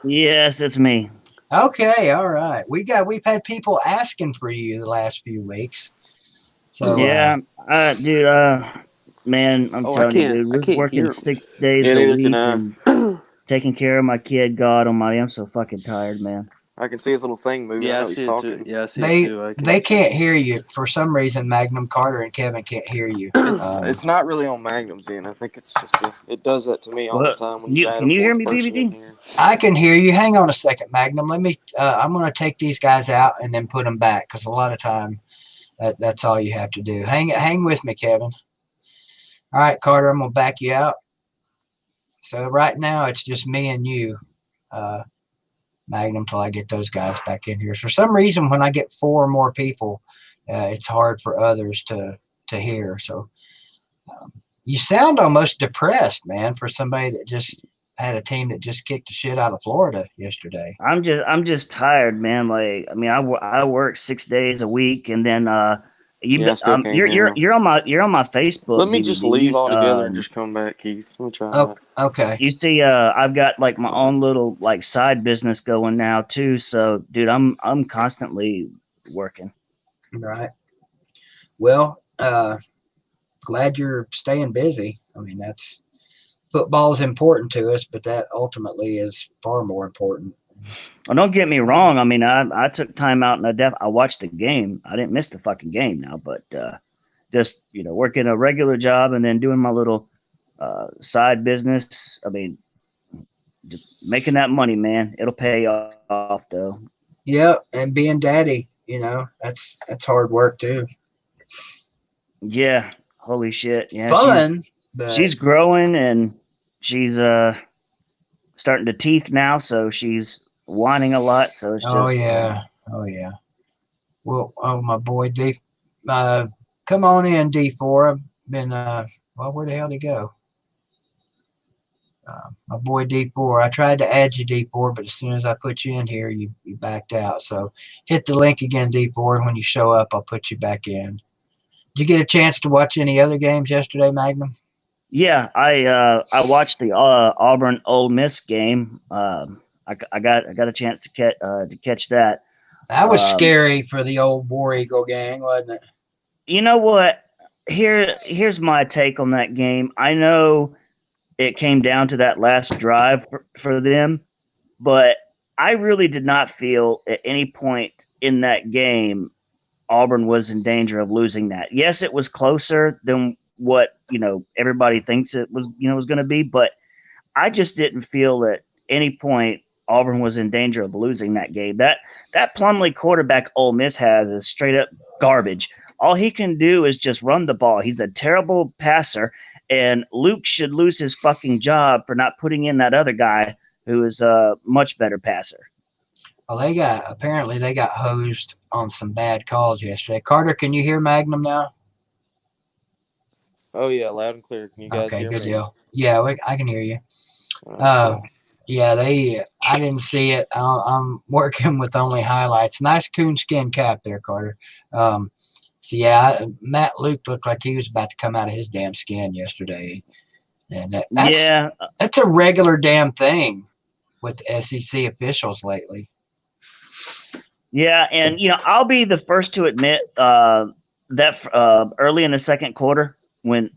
Yes, it's me. Okay, all right. We've had people asking for you the last few weeks. So Yeah, dude. Man, I'm Oh, I telling you, can't. dude. I We're can't working hear 6 days Yeah, a neither can week I. and taking care of my kid. God Almighty, I'm so fucking tired, man. I can see his little thing moving. I Yeah, I know he's see it too. talking. Yeah, I see it they too. I can. they can't hear you for some reason. Magnum, Carter, and Kevin can't hear you. It's not really on Magnum's end. I think it's just it does that to me all the What? time when Can you you add a can you hear fourth me, person in BBD? here. I can hear you. Hang on a second, Magnum. Let me. I'm gonna take these guys out and then put them back because a lot of time that's all you have to do. Hang with me, Kevin. All right, Carter. I'm gonna back you out. So right now it's just me and you, uh, Magnum, till I get those guys back in here. For some reason, when I get 4 or more people, it's hard for others to hear. So you sound almost depressed, man, for somebody that just had a team that just kicked the shit out of Florida yesterday. I'm just tired, man. Like, I mean, I work 6 days a week, and then Yeah, I still can't hear him. you're on my Facebook, Let me just BBD. leave altogether and just come back, Keith. Let me try Oh, that. okay. You see, I've got like my own little like side business going now too. So, dude, I'm constantly working. Right. Well, glad you're staying busy. I mean, that's football is important to us, but that ultimately is far more important. Well, don't get me wrong. I mean, I took time out and I watched the game. I didn't miss the fucking game now, but just working a regular job and then doing my little side business. I mean, just making that money, man. It'll pay off though. Yeah, and being daddy, that's hard work too. Yeah. Holy shit. Yeah, Fun, but she's growing and she's starting to teeth now, so she's whining a lot. So it's oh just yeah, oh yeah. Well, oh my boy D, come on in D4. I've been well, where the hell did he go? My boy D4. I tried to add you D4, but as soon as I put you in here, you backed out. So hit the link again, D4, and when you show up, I'll put you back in. Did you get a chance to watch any other games yesterday, Magnum? yeah. I watched the Auburn Ole Miss game. I got a chance to catch that. That was Um, scary for the old War Eagle gang, wasn't it? you know what? Here's my take on that game. I know it came down to that last drive for them, but I really did not feel at any point in that game Auburn was in danger of losing that. Yes, it was closer than what everybody thinks it was going to be, but I just didn't feel at any point Auburn was in danger of losing that game. That Plumlee quarterback Ole Miss has is straight up garbage. All he can do is just run the ball. He's a terrible passer, and Luke should lose his fucking job for not putting in that other guy who is a much better passer. Well, apparently they got hosed on some bad calls yesterday. Carter, can you hear Magnum now? Oh yeah, loud and clear. Can you guys Okay, hear good me? deal. Yeah, I can hear you. Cool. Yeah, I didn't see it. I'm working with only highlights. Nice coonskin cap there, Carter. So yeah, Matt Luke looked like he was about to come out of his damn skin yesterday, and that's a regular damn thing with the SEC officials lately. Yeah, and I'll be the first to admit that early in the second quarter when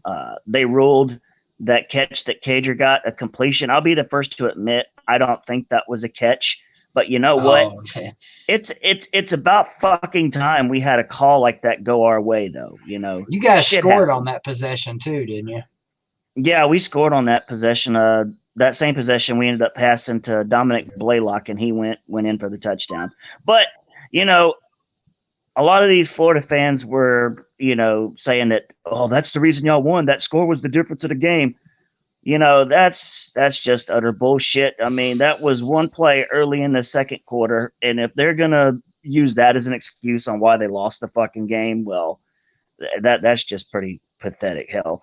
they ruled that catch that Cager got a completion, I'll be the first to admit I don't think that was a catch. But you know what? Man. It's about fucking time we had a call like that go our way, though. You guys scored on that possession too, didn't you? Yeah, we scored on that possession. That same possession, we ended up passing to Dominic Blaylock, and he went in for the touchdown. But a lot of these Florida fans were, saying that, oh, that's the reason y'all won. That score was the difference of the game. That's just utter bullshit. I mean, that was one play early in the second quarter, and if they're gonna use that as an excuse on why they lost the fucking game, well, that's just pretty pathetic. Hell,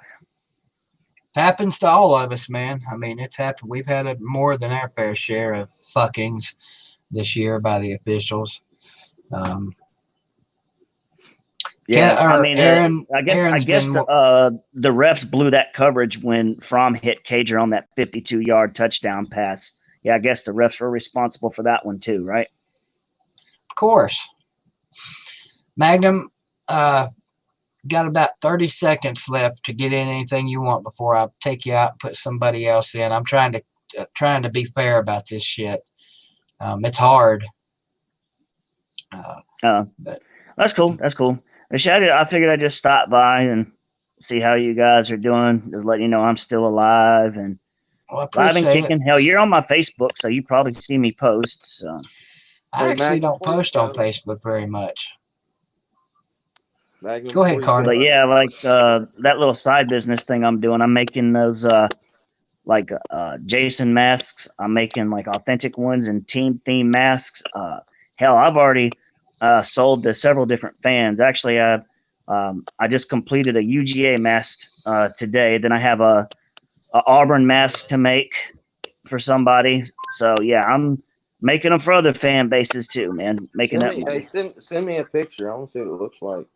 happens to all of us, man. I mean, it's happened. We've had more than our fair share of fuckings this year by the officials. I mean, Aaron, I guess the refs blew that coverage when Fromm hit Cager on that 52-yard touchdown pass. Yeah, I guess the refs were responsible for that one too, right? Of course. Magnum, got about 30 seconds left to get in anything you want before I take you out and put somebody else in. I'm trying to be fair about this shit. It's hard. That's cool. That's cool. I figured I'd just stop by and see how you guys are doing. Just letting you know I'm still alive and live and kicking. Hell, you're on my Facebook, so you probably see me post. So I actually don't post on Facebook very much. Magnum, go ahead, Carter. But yeah, like that little side business thing I'm doing, I'm making those Jason masks. I'm making like authentic ones and team theme masks. Hell, I've already sold to several different fans. Actually, I just completed a UGA mask today. Then I have a Auburn mask to make for somebody. So yeah, I'm making them for other fan bases too, man. Making that money. Hey, send me a picture. I want to see what it looks like.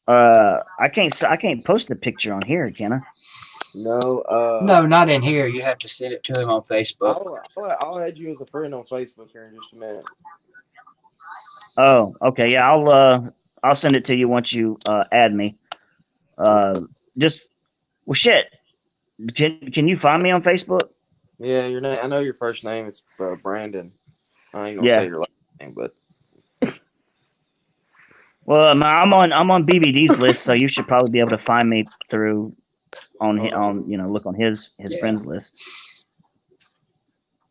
I can't post the picture on here, can I? No. No, not in here. You have to send it to him on Facebook. I'll add you as a friend on Facebook here in just a minute. Oh, okay. Yeah, I'll send it to you once you add me. Shit. Can you find me on Facebook? Yeah, your name. I know your first name is Brandon. I ain't gonna say your last name, but. Well, I'm on BBD's list, so you should probably be able to find me through look on his friends list.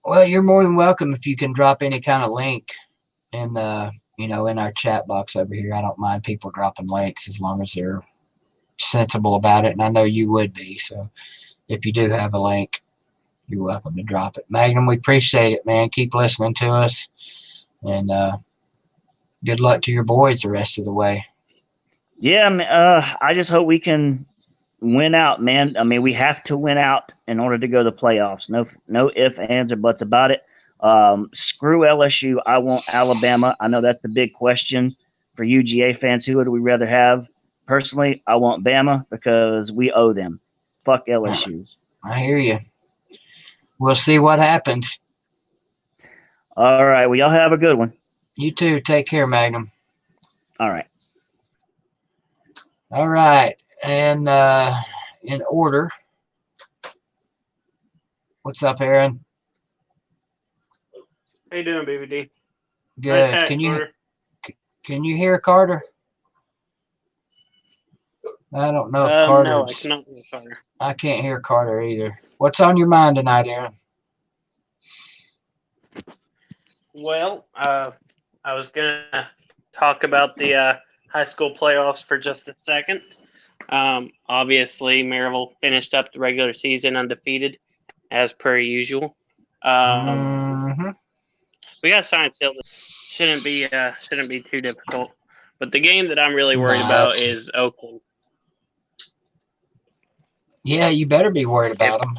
Well, you're more than welcome if you can drop any kind of link in in our chat box over here. I don't mind people dropping links as long as they're sensible about it, and I know you would be. So if you do have a link, you're welcome to drop it. Magnum, we appreciate it, man. Keep listening to us, and good luck to your boys the rest of the way. Yeah, I just hope we can win out, man. I mean, we have to win out in order to go to the playoffs. No ifs, ands, or buts about it. Screw LSU. I want Alabama. I know that's the big question for UGA fans. Who would we rather have? Personally, I want Bama because we owe them. Fuck LSU. I hear you. We'll see what happens. All right. Well, y'all have a good one. You too. Take care, Magnum. All right. All right. And in order. What's up, Aaron? How you doing, BBD? Good. Nice hat, Can you hear Carter? I don't know if Carter. No, I cannot hear Carter. I can't hear Carter either. What's on your mind tonight, Aaron? Well, I was gonna talk about the high school playoffs for just a second. Obviously, Maryville finished up the regular season undefeated, as per usual. Mm-hmm. We got Science Hill. Shouldn't be too difficult. But the game that I'm really worried about is Oakland. Yeah, you better be worried about them.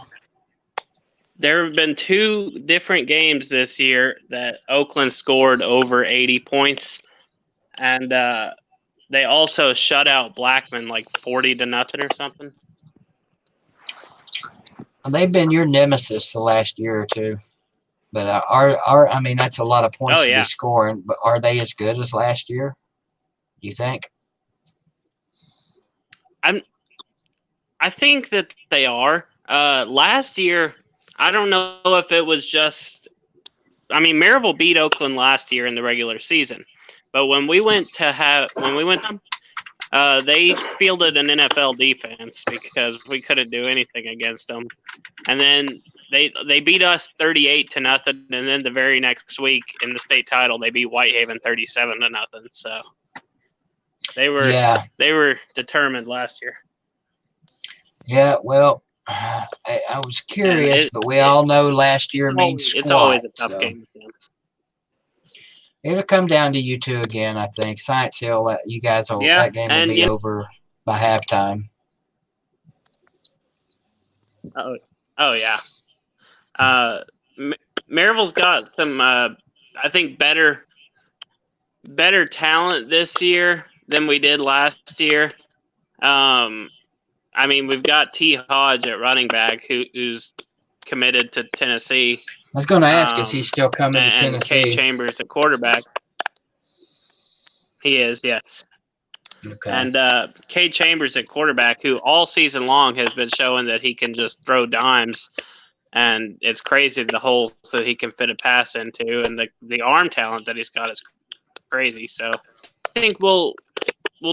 There have been 2 different games this year that Oakland scored over 80 points, and they also shut out Blackman like 40-0 or something. They've been your nemesis the last year or two. But I mean, that's a lot of points to be scoring. But are they as good as last year? You think? I think that they are. Last year, I don't know if it was just. I mean, Maryville beat Oakland last year in the regular season, but when we went they fielded an NFL defense because we couldn't do anything against them, and then they beat us 38-0, and then the very next week in the state title they beat Whitehaven 37-0. So they were determined last year. Yeah, well, I was curious, but we all know last year means squat. It's always a tough game with them. It'll come down to you two again, I think. Science Hill, you guys will. That game will be over by halftime. Oh yeah. Maryville's got some, I think, better talent this year than we did last year. I mean, we've got T. Hodge at running back who's committed to Tennessee. I was going to ask, is he still coming to Tennessee? And Kay Chambers at quarterback. He is, yes. Okay. And Kay Chambers at quarterback, who all season long has been showing that he can just throw dimes. And it's crazy the holes that he can fit a pass into, and the arm talent that he's got is crazy. So I think we'll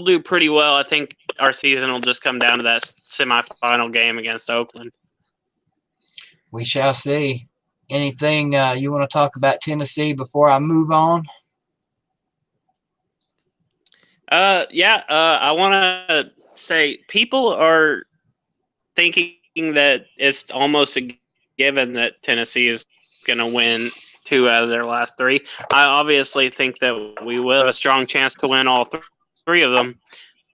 do pretty well. I think our season will just come down to that semifinal game against Oakland. We shall see. Anything you want to talk about Tennessee before I move on? I want to say people are thinking that it's almost a given that Tennessee is going to win 2 out of their last 3. I obviously think that we will have a strong chance to win all 3 of them,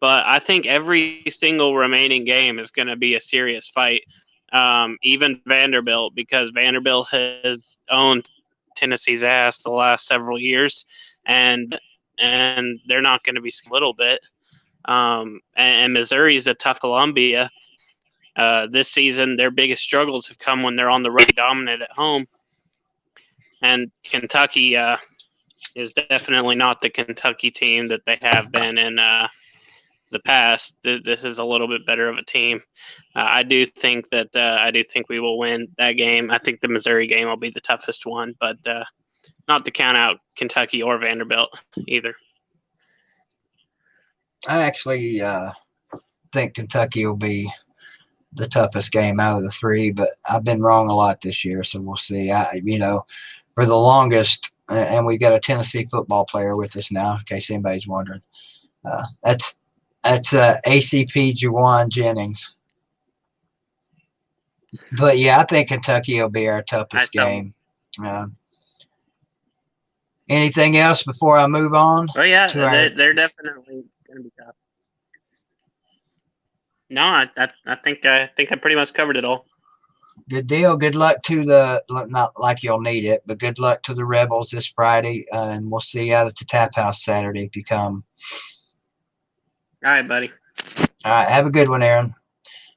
but I think every single remaining game is going to be a serious fight. Even Vanderbilt, because Vanderbilt has owned Tennessee's ass the last several years, and they're not going to be a little bit. And Missouri is a tough Columbia. This season, their biggest struggles have come when they're on the road dominant at home. And Kentucky is definitely not the Kentucky team that they have been in the past. This is a little bit better of a team. I do think we will win that game. I think the Missouri game will be the toughest one, but not to count out Kentucky or Vanderbilt either. I actually think Kentucky will be the toughest game out of the 3, but I've been wrong a lot this year, so we'll see. For the longest, and we've got a Tennessee football player with us now, in case anybody's wondering. That's ACP Juwan Jennings. But yeah, I think Kentucky will be our toughest game. Anything else before I move on? Oh yeah, they're definitely going to be tough. No, I think I pretty much covered it all. Good deal. Good luck to not like you'll need it, but good luck to the Rebels this Friday, and we'll see you out at the Tap House Saturday if you come. All right, buddy. All right, have a good one, Aaron.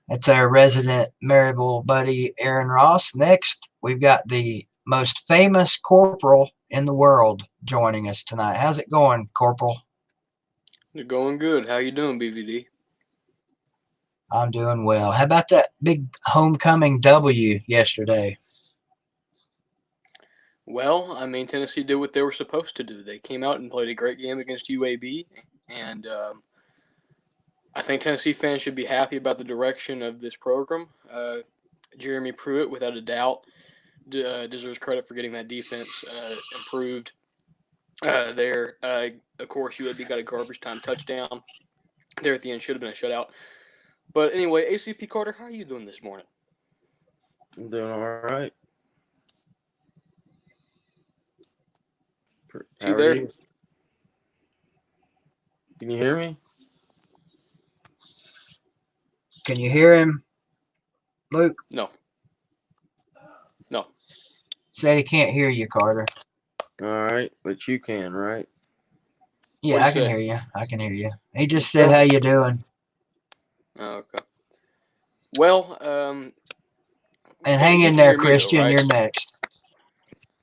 That's our resident Maryville buddy, Aaron Ross. Next, we've got the most famous corporal in the world joining us tonight. How's it going, Corporal? It's going good. How you doing, BVD? I'm doing well. How about that big homecoming W yesterday? Well, I mean, Tennessee did what they were supposed to do. They came out and played a great game against UAB, and I think Tennessee fans should be happy about the direction of this program. Jeremy Pruitt, without a doubt, deserves credit for getting that defense improved there. Of course, UAB got a garbage time touchdown there at the end. Should have been a shutout. But anyway, ACP Carter, how are you doing this morning? I'm doing all right. How are there? You? Can you hear me? Can you hear him, Luke? No. Said he can't hear you, Carter. All right, but you can, right? Yeah, I can hear you. I can hear you. He just said, Still- "How you doing?" Oh, okay. Well, And he hang in can there, hear me, though, Christian. right? You're next.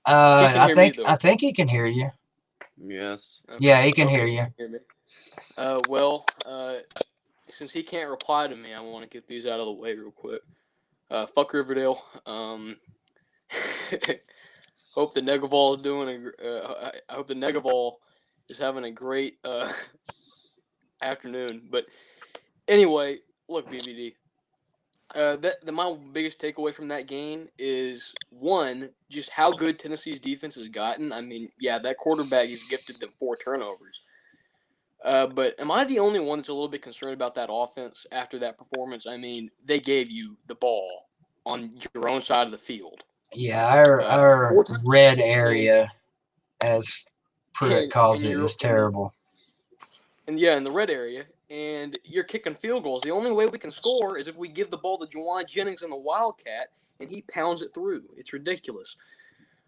He can I hear me, think though. I think he can hear you. Yes. Okay. Yeah, he can Okay, hear he you. can hear me. Well, since he can't reply to me, I want to get these out of the way real quick. Fuck Riverdale. Hope the Negavol is doing I hope the Negavol is having a great afternoon. But anyway, look, BBD. My biggest takeaway from that game is one, just how good Tennessee's defense has gotten. I mean, yeah, that quarterback has gifted them 4 turnovers. But am I the only one that's a little bit concerned about that offense after that performance? I mean, they gave you the ball on your own side of the field. Yeah, our red area, as Pruitt calls it, is terrible. And yeah, in the red area, and you're kicking field goals. The only way we can score is if we give the ball to Juwan Jennings in the Wildcat, and he pounds it through. It's ridiculous.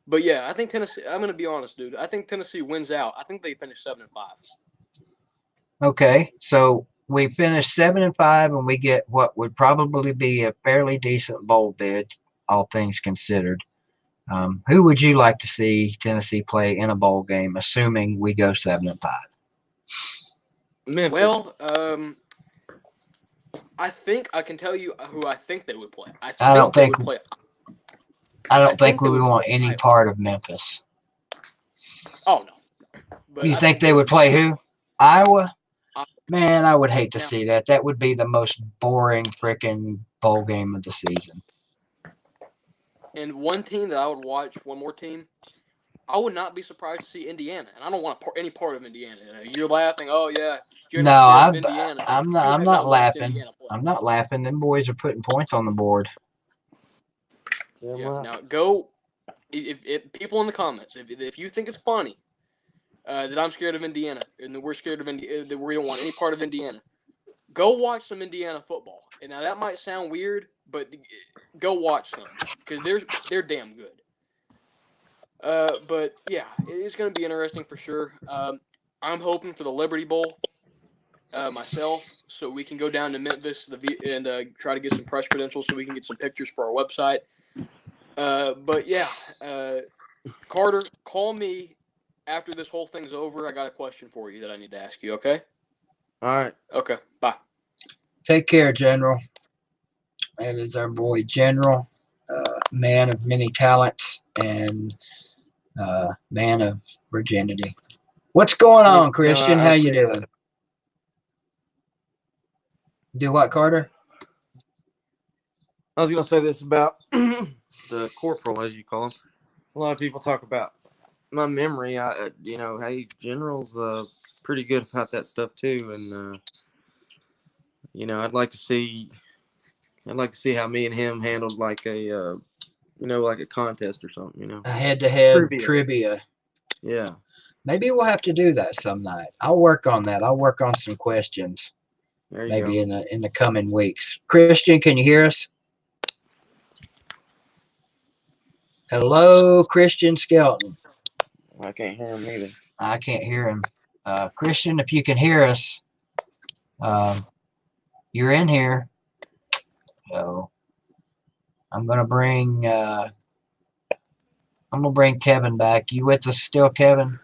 But yeah, I think Tennessee. I'm gonna be honest, dude. I think Tennessee wins out. I think they finish 7-5. Okay, so we finish 7-5, and we get what would probably be a fairly decent bowl bid, all things considered. Who would you like to see Tennessee play in a bowl game, assuming we go 7-5? Memphis. Well, I think I can tell you who I think they would play. I don't think they think- would play. I don't think they we would want play any Iowa. part of Memphis. Oh no. But You I think they would play who? Iowa? Man, I would hate to Now- see that. That would be the most boring freaking bowl game of the season. And one team that I would watch, one more team, I would not be surprised to see Indiana. And I don't want any part of Indiana. You're laughing. Oh yeah, you're No, not scared of Indiana. I'm You not. I'm have not watched laughing. Indiana play. I'm not laughing. Them boys are putting points on the board. Yeah. Now go. If people in the comments, if you think it's funny that I'm scared of Indiana and that we're scared of Indiana, that we don't want any part of Indiana, go watch some Indiana football. And now that might sound weird, but go watch some because they're damn good. But yeah, it's going to be interesting for sure. I'm hoping for the Liberty Bowl myself, so we can go down to Memphis and try to get some press credentials so we can get some pictures for our website. But yeah, Carter, call me after this whole thing's over. I got a question for you that I need to ask you, okay? All right. Okay, bye. Take care, General. That is our boy, General, man of many talents and man of virginity. What's going on, Christian? How you doing? Do what, Carter? I was going to say this about the corporal, as you call him. A lot of people talk about my memory. Hey, General's pretty good about that stuff too, and I'd like to see how me and him handled like a like a contest or something. A head-to-head trivia. Yeah. Maybe we'll have to do that some night. I'll work on that. I'll work on some questions. There you maybe go. in the coming weeks. Christian, can you hear us? Hello, Christian Skelton. I can't hear him either. I can't hear him. Christian, if you can hear us, you're in here. So I'm gonna bring Kevin back. You with us still, Kevin?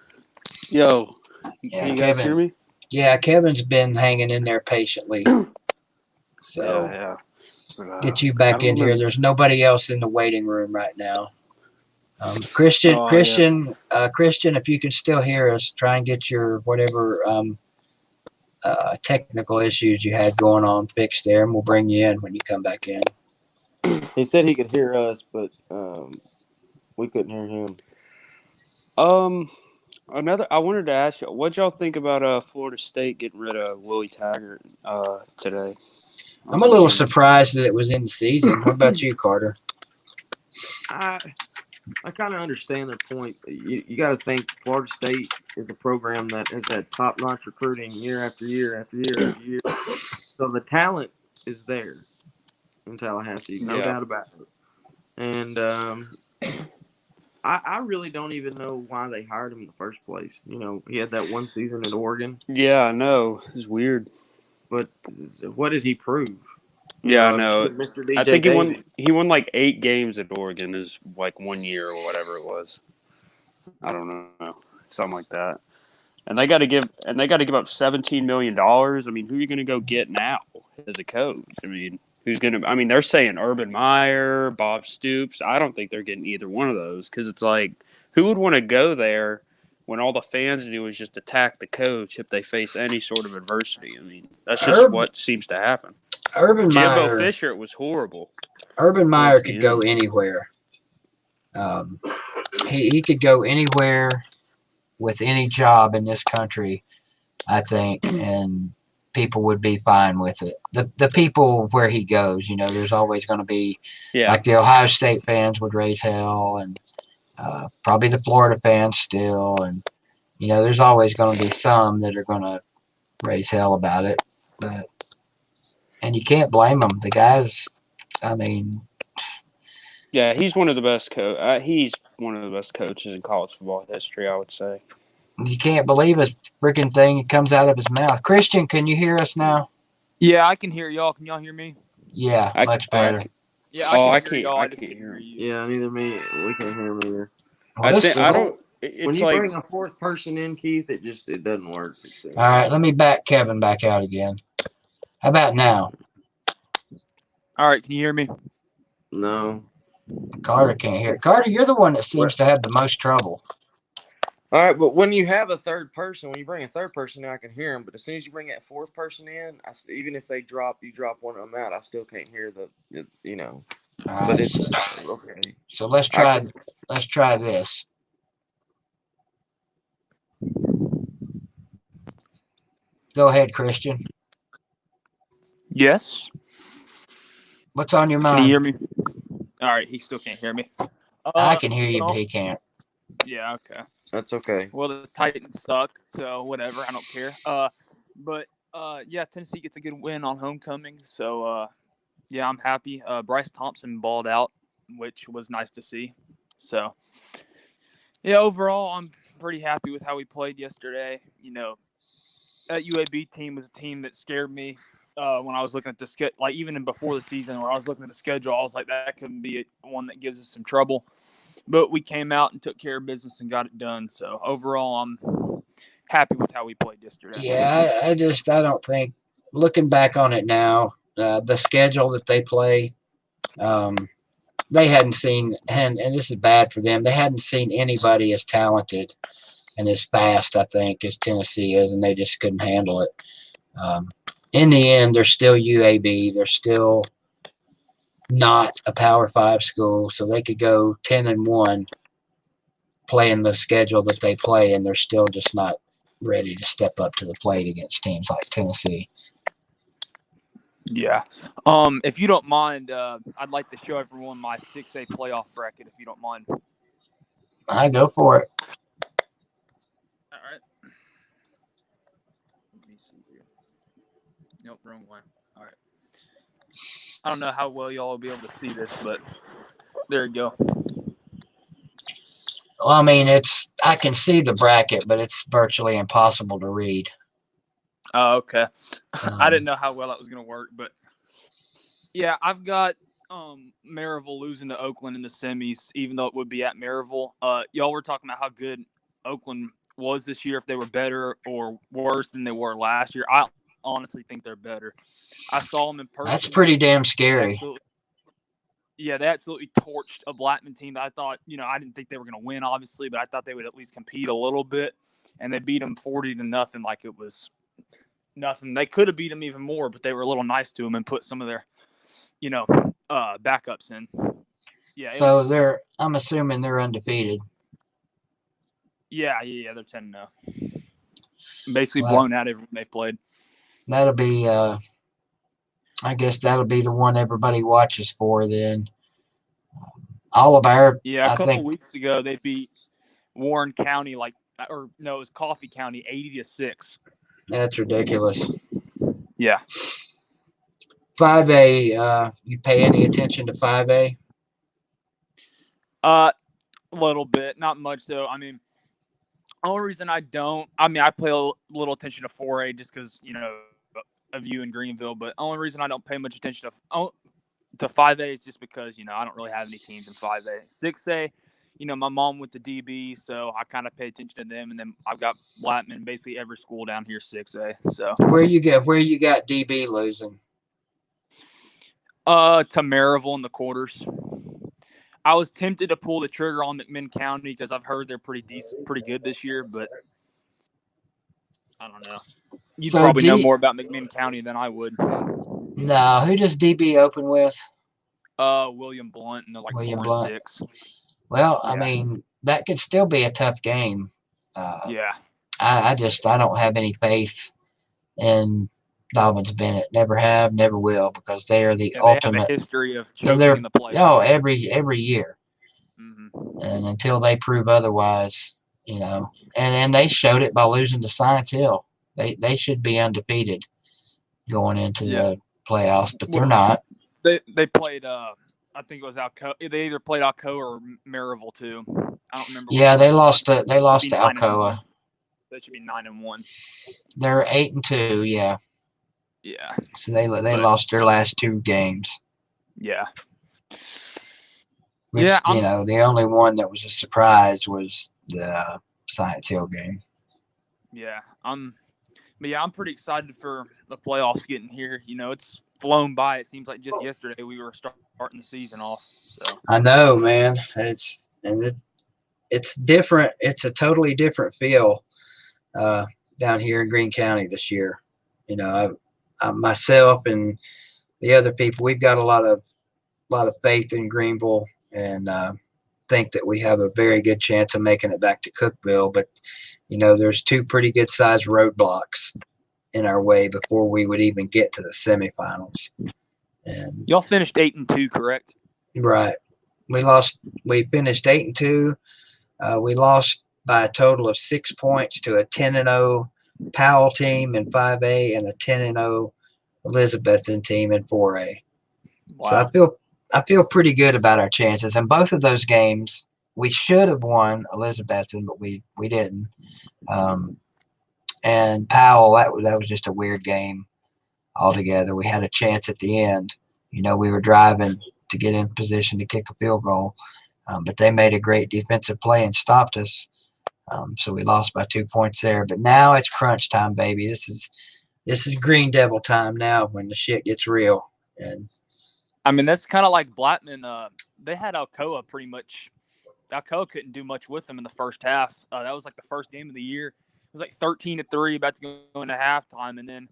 Yo, Yeah, can you Kevin. guys hear me? Yeah, Kevin's been hanging in there patiently. So Yeah. get you back in here. There's nobody else in the waiting room right now. Christian, if you can still hear us, try and get your whatever technical issues you had going on fixed there, and we'll bring you in when you come back in. He said he could hear us, but we couldn't hear him. I wanted to ask you, what y'all think about Florida State getting rid of Willie Taggart today? I'm a little surprised that it was in the season. What about you, Carter? I kind of understand their point. You got to think Florida State is a program that has had top-notch recruiting year after year after year after year. So the talent is there in Tallahassee, no doubt about it. And I really don't even know why they hired him in the first place. You know, he had that one season at Oregon. Yeah, I know. It's weird. But what did he prove? I know. Mr. DJ I think Davis. he won like 8 games at Oregon is like 1 year or whatever it was. I don't know. Something like that. And they got to give up $17 million. I mean, who are you going to go get now as a coach? I mean, they're saying Urban Meyer, Bob Stoops. I don't think they're getting either one of those because it's like, who would want to go there when all the fans do is just attack the coach if they face any sort of adversity? I mean, that's just what seems to happen. Jimbo Fisher, it was horrible. Urban Meyer could go anywhere. He could go anywhere with any job in this country, I think, and people would be fine with it. The people where he goes, you know, there's always going to be, like the Ohio State fans would raise hell, and probably the Florida fans still, and, you know, there's always going to be some that are going to raise hell about it. And you can't blame them. The guys, I mean... Yeah, he's one of the best he's one of the best coaches in college football history, I would say. You can't believe a freaking thing that comes out of his mouth. Christian, can you hear us now? Yeah, I can hear y'all. Can y'all hear me? Yeah, much better. I can't hear y'all. I just can't hear you. Yeah, neither me. We can't hear me either. Well, when you bring a fourth person in, Keith, it doesn't work. All right, let me back Kevin back out again. How about now? All right, can you hear me? No. Carter can't hear. Carter, you're the one that seems to have the most trouble. All right, but when you have a third person, when you bring a third person in, I can hear them. But as soon as you bring that fourth person in, even if you drop one of them out, I still can't hear you know. Right, but it's okay. So let's try this. Go ahead, Christian. Yes. What's on your mind? Can you hear me? All right, he still can't hear me. I can hear you, but he can't. Yeah, okay. That's okay. Well, the Titans suck, so whatever. I don't care. But Tennessee gets a good win on homecoming, so yeah, I'm happy. Bryce Thompson balled out, which was nice to see. So yeah, overall, I'm pretty happy with how we played yesterday. You know, that UAB team was a team that scared me. When I was looking at the schedule, like even before the season, where I was looking at the schedule, I was like, that could be one that gives us some trouble. But we came out and took care of business and got it done. So overall, I'm happy with how we played yesterday. Yeah, I don't think, looking back on it now, the schedule that they play, they hadn't seen, and this is bad for them, they hadn't seen anybody as talented and as fast, I think, as Tennessee is, and they just couldn't handle it. In the end, they're still UAB. They're still not a Power 5 school, so they could go 10-1 playing the schedule that they play, and they're still just not ready to step up to the plate against teams like Tennessee. Yeah. If you don't mind, I'd like to show everyone my 6A playoff bracket, if you don't mind. I go for it. All right. Let me see here. Nope, wrong one. All right. I don't know how well y'all will be able to see this, but there you go. Well, I mean, I can see the bracket, but it's virtually impossible to read. Oh, okay. I didn't know how well that was going to work, but yeah, I've got Maryville losing to Oakland in the semis, even though it would be at Maryville. Y'all were talking about how good Oakland was this year, if they were better or worse than they were last year. I honestly think they're better. I saw them in person. That's pretty damn scary. They absolutely torched a Blackman team that I thought, I didn't think they were going to win, obviously, but I thought they would at least compete a little bit. And they beat them 40-0 like it was nothing. They could have beat them even more, but they were a little nice to them and put some of their, backups in. Yeah. So I'm assuming they're undefeated. Yeah, they're 10-0. Basically blown out everyone they've played. That'll be I guess that'll be the one everybody watches for then. All of our, Yeah, a I couple think, weeks ago they beat Warren County or no, it was Coffee County 80-6. that's ridiculous. Yeah. 5A, you pay any attention to 5A? A little bit, not much though. I mean, only reason I don't, I mean, I pay a little attention to 4A just because of you in Greenville, but only reason I don't pay much attention to 5A is just because I don't really have any teams in 5A. 6A, my mom went to DB, so I kind of pay attention to them, and then I've got Blackman. Basically, every school down here 6A. So Where you got DB losing? to Maryville in the quarters. I was tempted to pull the trigger on McMinn County because I've heard they're pretty good this year, but I don't know. You'd probably know more about McMinn County than I would. No, who does DB open with? William Blunt, and they're like William 4-6. Well, Yeah. I mean, that could still be a tough game. Yeah. I don't have any faith in Dobbins Bennett. Never have, never will, because they are the ultimate. They have a history of choking in the playoffs. Oh, every year. Mm-hmm. And until they prove otherwise, and they showed it by losing to Science Hill. They should be undefeated going into the playoffs, but they're not. They played. I think it was Alcoa. They either played Alcoa or Maryville too. I don't remember. Yeah, they lost to Alcoa. They should be 9-1. They're 8-2. Yeah. Yeah. So they lost their last 2 games. Yeah. Which, the only one that was a surprise was the Science Hill game. Yeah. I'm pretty excited for the playoffs getting here. It's flown by. It seems like just yesterday we were starting the season off. So I know, man. It's different. It's a totally different feel down here in Greene County this year. I myself and the other people, we've got a lot of faith in Greenville, and think that we have a very good chance of making it back to Cookeville. But there's 2 pretty good sized roadblocks in our way before we would even get to the semifinals. And y'all finished 8-2, correct? Right. We finished 8-2. We lost by a total of 6 points to a 10-0 Powell team in 5A and a 10-0 Elizabethton team in 4A. Wow. So I feel pretty good about our chances. And both of those games, we should have won Elizabethton, but we didn't. And Powell, that was just a weird game altogether. We had a chance at the end. We were driving to get in position to kick a field goal, but they made a great defensive play and stopped us. So we lost by 2 points there. But now it's crunch time, baby. This is Green Devil time now when the shit gets real. And I mean, that's kind of like Blackman. They had Alcoa pretty much. Alcoa couldn't do much with them in the first half. That was like the first game of the year. It was like 13-3, about to go into halftime, and then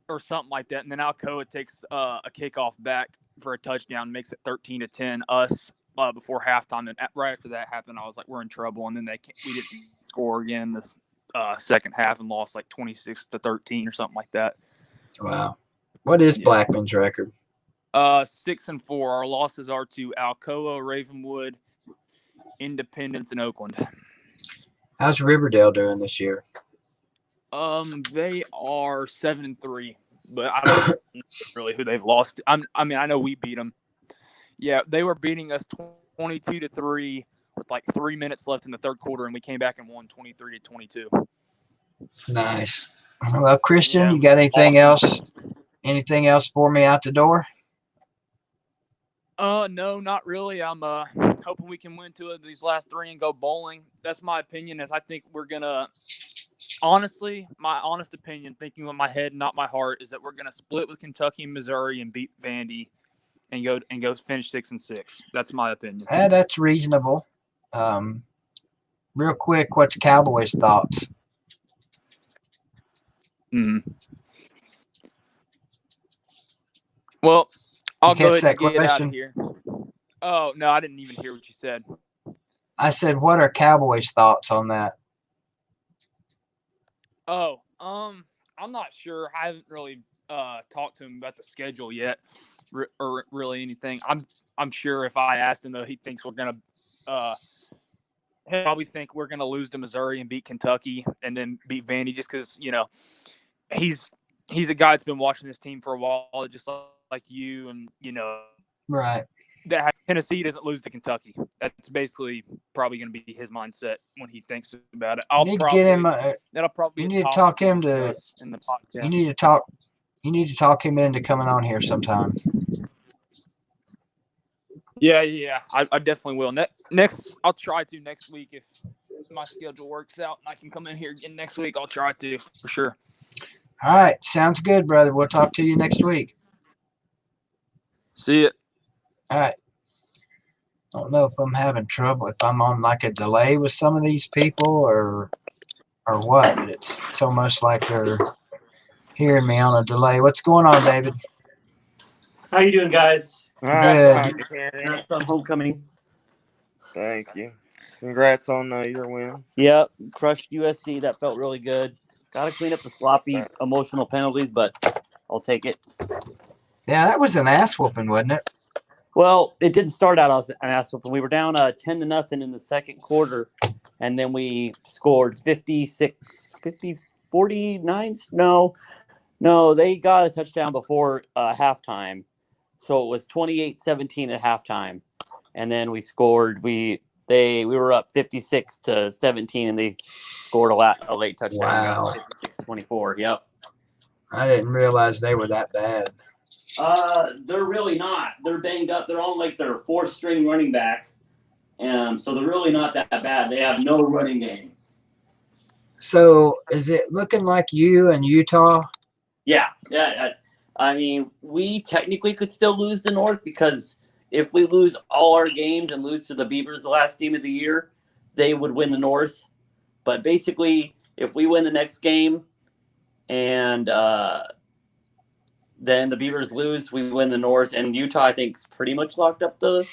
or something like that. And then Alcoa takes a kickoff back for a touchdown, makes it 13-10. Us before halftime, and right after that happened, I was like, we're in trouble. And then we didn't score again this second half and lost like 26-13 or something like that. Wow, what is Blackman's record? 6-4. Our losses are to Alcoa, Ravenwood, Independence, and Oakland. How's Riverdale doing this year? They are 7-3, but I don't know really who they've lost. I mean, I know we beat them. Yeah, they were beating us 22-3 with like 3 minutes left in the third quarter, and we came back and won 23-22. Nice. Well, Christian, you got anything else? Anything else for me out the door? No, not really. I'm hoping we can win 2 of these last 3 and go bowling. That's my opinion. As I think we're gonna. Honestly, my honest opinion, thinking with my head, not my heart, is that we're gonna split with Kentucky and Missouri and beat Vandy, and go finish 6-6. That's my opinion. That's reasonable. Real quick, what's Cowboys' thoughts? Well, I'll go ahead and get question? out of here. Oh, no, I didn't even hear what you said. I said, what are Cowboys' thoughts on that? Oh, I'm not sure. I haven't really talked to him about the schedule yet, or really anything. I'm sure if I asked him, though, he thinks we're gonna. He'll probably think we're gonna lose to Missouri and beat Kentucky, and then beat Vandy, just because he's a guy that's been watching this team for a while, just like you, and Right. that Tennessee doesn't lose to Kentucky. That's basically probably going to be his mindset when he thinks about it. You need to get him. That'll probably You be need a to topic talk him we to. discuss in the podcast. You need to talk. You need to talk him into coming on here sometime. Yeah. I definitely will. Next, I'll try to next week if my schedule works out and I can come in here again next week. I'll try to for sure. All right, sounds good, brother. We'll talk to you next week. See ya. All right. I don't know if I'm having trouble, if I'm on like a delay with some of these people or what, but it's almost like they're hearing me on a delay. What's going on, David? How you doing, guys? Good. Congrats on homecoming. Thank you. Congrats on your win. Yep, crushed USC. That felt really good. Got to clean up the sloppy emotional penalties, but I'll take it. Yeah, that was an ass whooping, wasn't it? Well, it didn't start out as an ass whooping. We were down 10-0 in the second quarter, and then we scored 49. No, they got a touchdown before halftime. So it was 28-17 at halftime. And then we scored. We were up 56-17, and they scored a late touchdown. Wow. 56-24. Yep. I didn't realize they were that bad. They're really not. They're banged up. They're on like their fourth string running back. So they're really not that bad. They have no running game. So is it looking like you and Utah? Yeah. I mean, we technically could still lose the North because if we lose all our games and lose to the Beavers the last game of the year, they would win the North. But basically, if we win the next game and then the Beavers lose, we win the North, and Utah I think is pretty much locked up the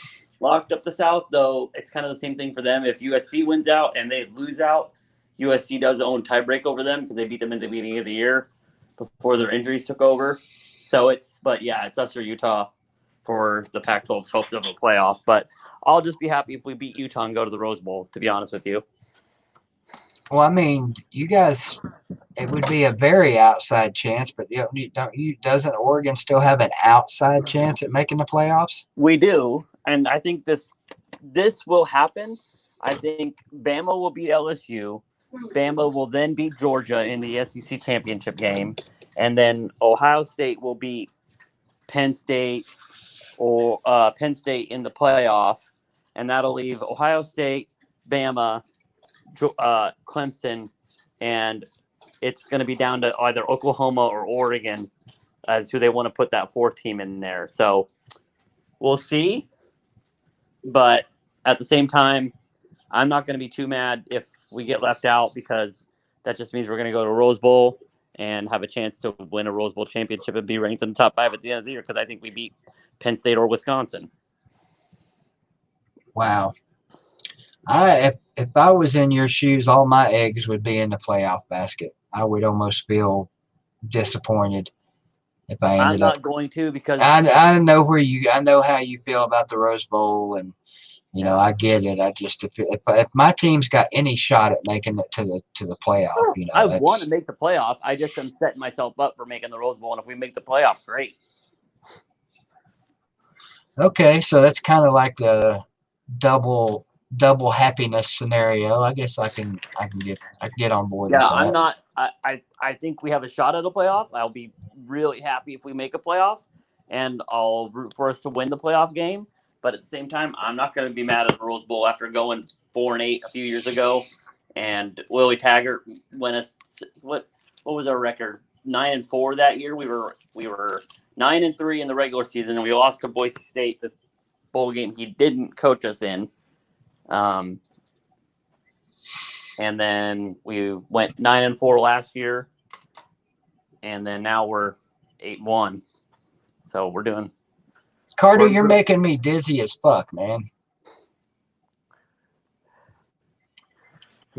South. Though it's kind of the same thing for them. If USC wins out and they lose out, USC does own tiebreak over them because they beat them in the beginning of the year before their injuries took over. So it's us or Utah for the Pac-12's hopes of a playoff. But I'll just be happy if we beat Utah and go to the Rose Bowl, to be honest with you. Well, I mean, you guys, it would be a very outside chance, but doesn't Oregon still have an outside chance at making the playoffs? We do, and I think this will happen. I think Bama will beat LSU. Bama will then beat Georgia in the SEC championship game, and then Ohio State will beat Penn State or Penn State in the playoff, and that'll leave Ohio State, Bama, Clemson, and it's going to be down to either Oklahoma or Oregon as who they want to put that fourth team in there. So we'll see. But at the same time, I'm not going to be too mad if we get left out because that just means we're going to go to Rose Bowl and have a chance to win a Rose Bowl championship and be ranked in the top 5 at the end of the year because I think we beat Penn State or Wisconsin. Wow. If I was in your shoes, all my eggs would be in the playoff basket. I would almost feel disappointed if I ended up. I'm not going to because I know how you feel about the Rose Bowl, and I get it. I just if my team's got any shot at making it to the playoff, I want to make the playoff. I just am setting myself up for making the Rose Bowl, and if we make the playoff, great. Okay, so that's kind of like the double happiness scenario. I guess I can get on board with that. I'm not. I think we have a shot at a playoff. I'll be really happy if we make a playoff, and I'll root for us to win the playoff game. But at the same time, I'm not going to be mad at the Rose Bowl after going 4-8 a few years ago, and Willie Taggart went us. What was our record? 9-4 that year. We were 9-3 in the regular season, and we lost to Boise State, the bowl game he didn't coach us in. And then we went 9-4 last year, and then now we're 8-1. So we're doing. Carter, you're making me dizzy as fuck, man.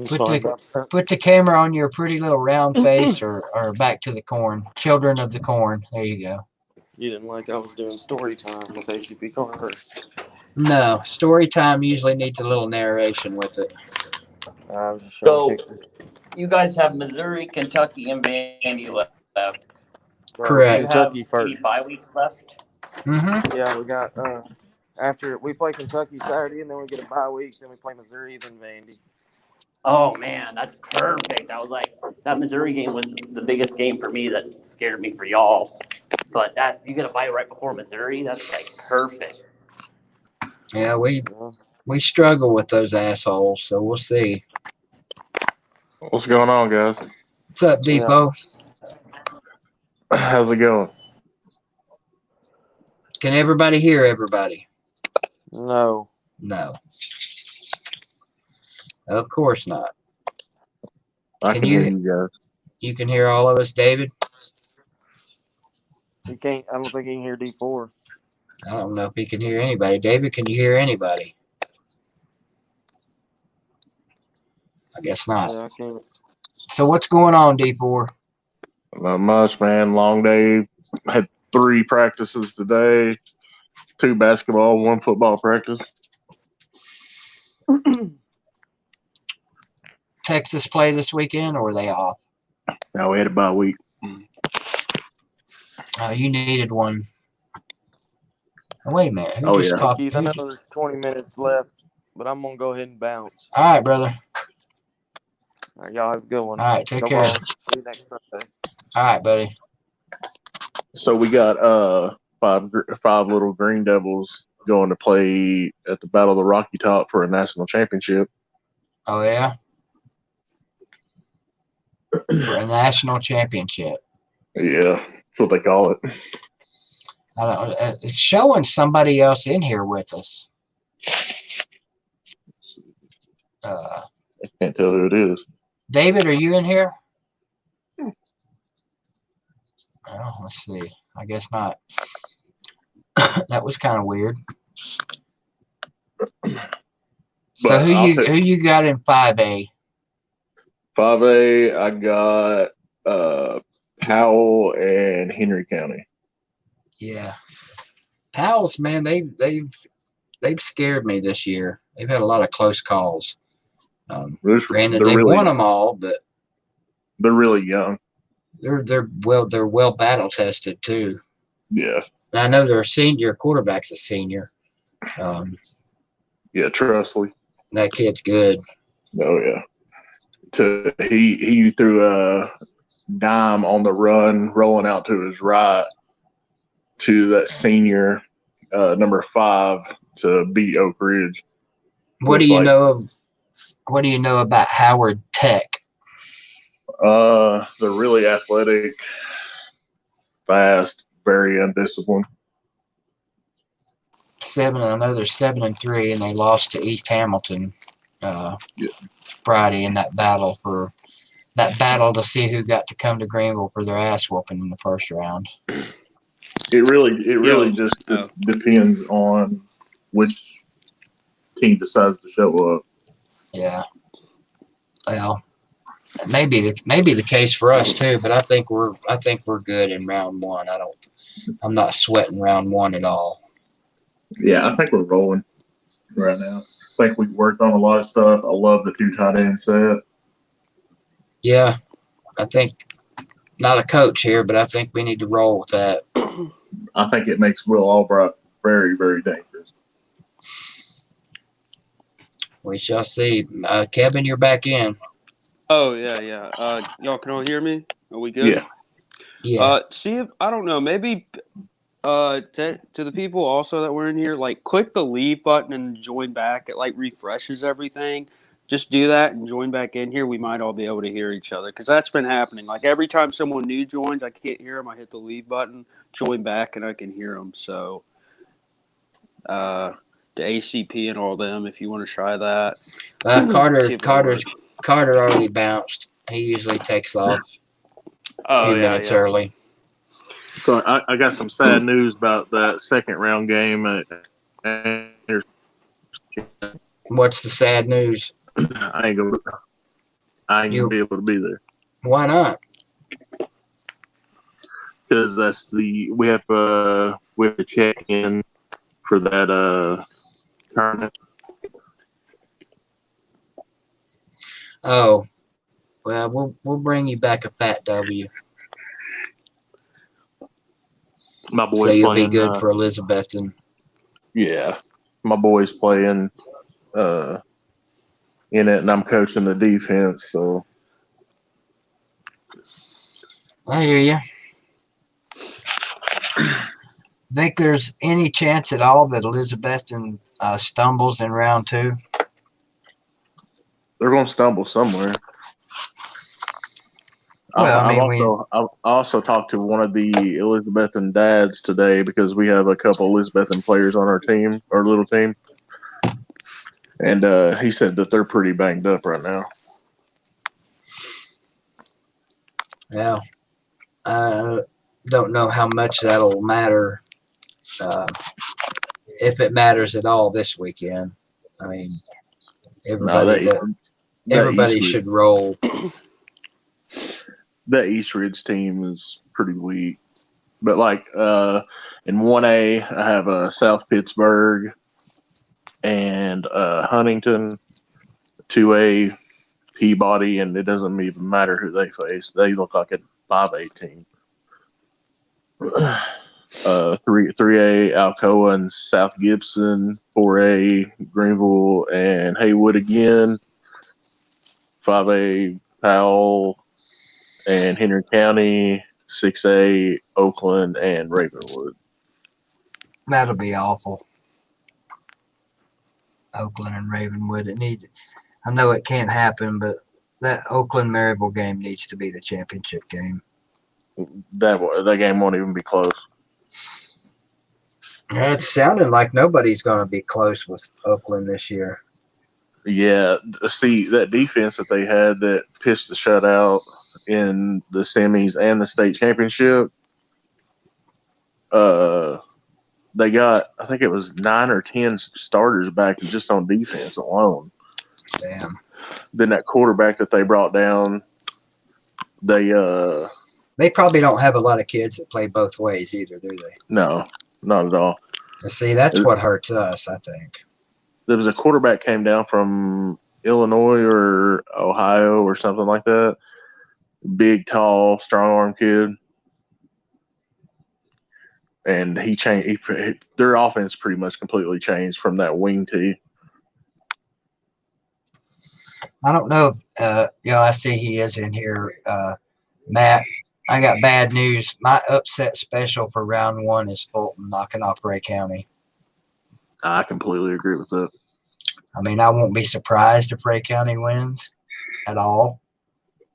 Put the camera on your pretty little round face or back to the corn. Children of the corn. There you go. You didn't like I was doing story time with ACP Carver. No, story time usually needs a little narration with it. I was just So, you guys have Missouri, Kentucky, and Vandy left. Correct. You have Kentucky first. 8 bye weeks left. Mm-hmm. Yeah, we got after we play Kentucky Saturday, and then we get a bye week. Then we play Missouri, then Vandy. Oh man, that's perfect. I was like, that Missouri game was the biggest game for me. That scared me for y'all. But that you get a bye right before Missouri, that's like perfect. Yeah, we struggle with those assholes, so we'll see. What's going on, guys? What's up, Depot? How's it going? Can everybody hear everybody? No. No. Of course not. I can hear you guys. You can hear all of us, David? You can't. I don't think he can hear D4. I don't know if he can hear anybody. David, can you hear anybody? I guess not. Yeah, I can't. So what's going on, D4? Not much, man. Long day. Had 3 practices today. 2 basketball, 1 football practice. Texas play this weekend, or are they off? No, we had a bye week. Oh, you needed one. Oh, wait a minute. Who Oh, just yeah. popped? Keith, I know there's 20 minutes left, but I'm going to go ahead and bounce. All right, brother. All right, y'all have a good one. All right, take Go care. Vols. See you next Sunday. All right, buddy. So we got 5 little Green Devils going to play at the Battle of the Rocky Top for a national championship. Oh, yeah? For a national championship. Yeah, that's what they call it. I don't know. It's showing somebody else in here with us. I can't tell who it is. David, are you in here? Oh, let's see. I guess not. That was kind of weird. So But who you got in 5A? 5A, I got Powell and Henry County. Yeah, Powell's, man, they've scared me this year. They've had a lot of close calls. Granted, they won them all, but they're really young. They're well battle tested too. Yeah. And I know their quarterback's a senior. Yeah, Trusley. That kid's good. Oh yeah. He threw a dime on the run, rolling out to his right to that senior number 5 to beat Oak Ridge. What do you know about Howard Tech? They're really athletic, fast, very undisciplined. I know they're 7-3, and they lost to East Hamilton Friday in that battle to see who got to come to Greenville for their ass whooping in the first round. It really just depends on which team decides to show up. Yeah. Well, maybe the case for us too, but I think we're good in round 1. I'm not sweating round 1 at all. Yeah, I think we're rolling right now. I think we've worked on a lot of stuff. I love the 2 tight end set. Yeah, I think not a coach here, but I think we need to roll with that. I think it makes Will Albright very, very dangerous. We shall see. Kevin, you're back in. Oh yeah. Y'all can all hear me? Are we good? Yeah. See if I don't know. Maybe to the people also that were in here, like click the leave button and join back. It like refreshes everything. Just do that and join back in here. We might all be able to hear each other because that's been happening. Like every time someone new joins, I can't hear them. I hit the leave button, join back, and I can hear them. So the ACP and all them, if you want to try that. Carter already bounced. He usually takes off a few minutes early. So I got some sad news about that second round game. What's the sad news? I ain't gonna. I ain't gonna be able to be there Why not? because we have to check in for that tournament. Oh, well, we'll bring you back a fat W. My boys So you'll playing. be good for Elizabethton. Yeah, my boys playing in it, and I'm coaching the defense. So I hear you. Think there's any chance at all that Elizabethton stumbles in round 2? they're going to stumble somewhere. Well, I also talked to one of the Elizabethton dads today because we have a couple Elizabethton players on our team, our little team, and he said that they're pretty banged up right now. Yeah, I don't know how much that'll matter, if it matters at all this weekend. I mean, everybody should roll. That East Ridge team is pretty weak. But like in 1A, I have South Pittsburgh and Huntington. 2A, Peabody, and it doesn't even matter who they face. They look like a 5A team. 3A, Alcoa and South Gibson. 4A, Greenville and Haywood again. 5A, Powell and Henry County. 6A, Oakland and Ravenwood. That'll be awful. Oakland and Ravenwood. I know it can't happen, but that Oakland Maryville game needs to be the championship game. That game won't even be close. It sounded like nobody's going to be close with Oakland this year. Yeah, see, that defense that they had that pitched the shutout in the semis and the state championship, they got, I think it was 9 or 10 starters back just on defense alone. Damn. Then that quarterback that they brought down, they probably don't have a lot of kids that play both ways either, do they? No, not at all. And see, that's what hurts us, I think. There was a quarterback came down from Illinois or Ohio or something like that. Big, tall, strong-arm kid. And he changed. Their offense pretty much completely changed from that wing tee. I don't know. I see he is in here. Matt, I got bad news. My upset special for round 1 is Fulton knocking off Ray County. I completely agree with that. I mean, I won't be surprised if Ray County wins at all,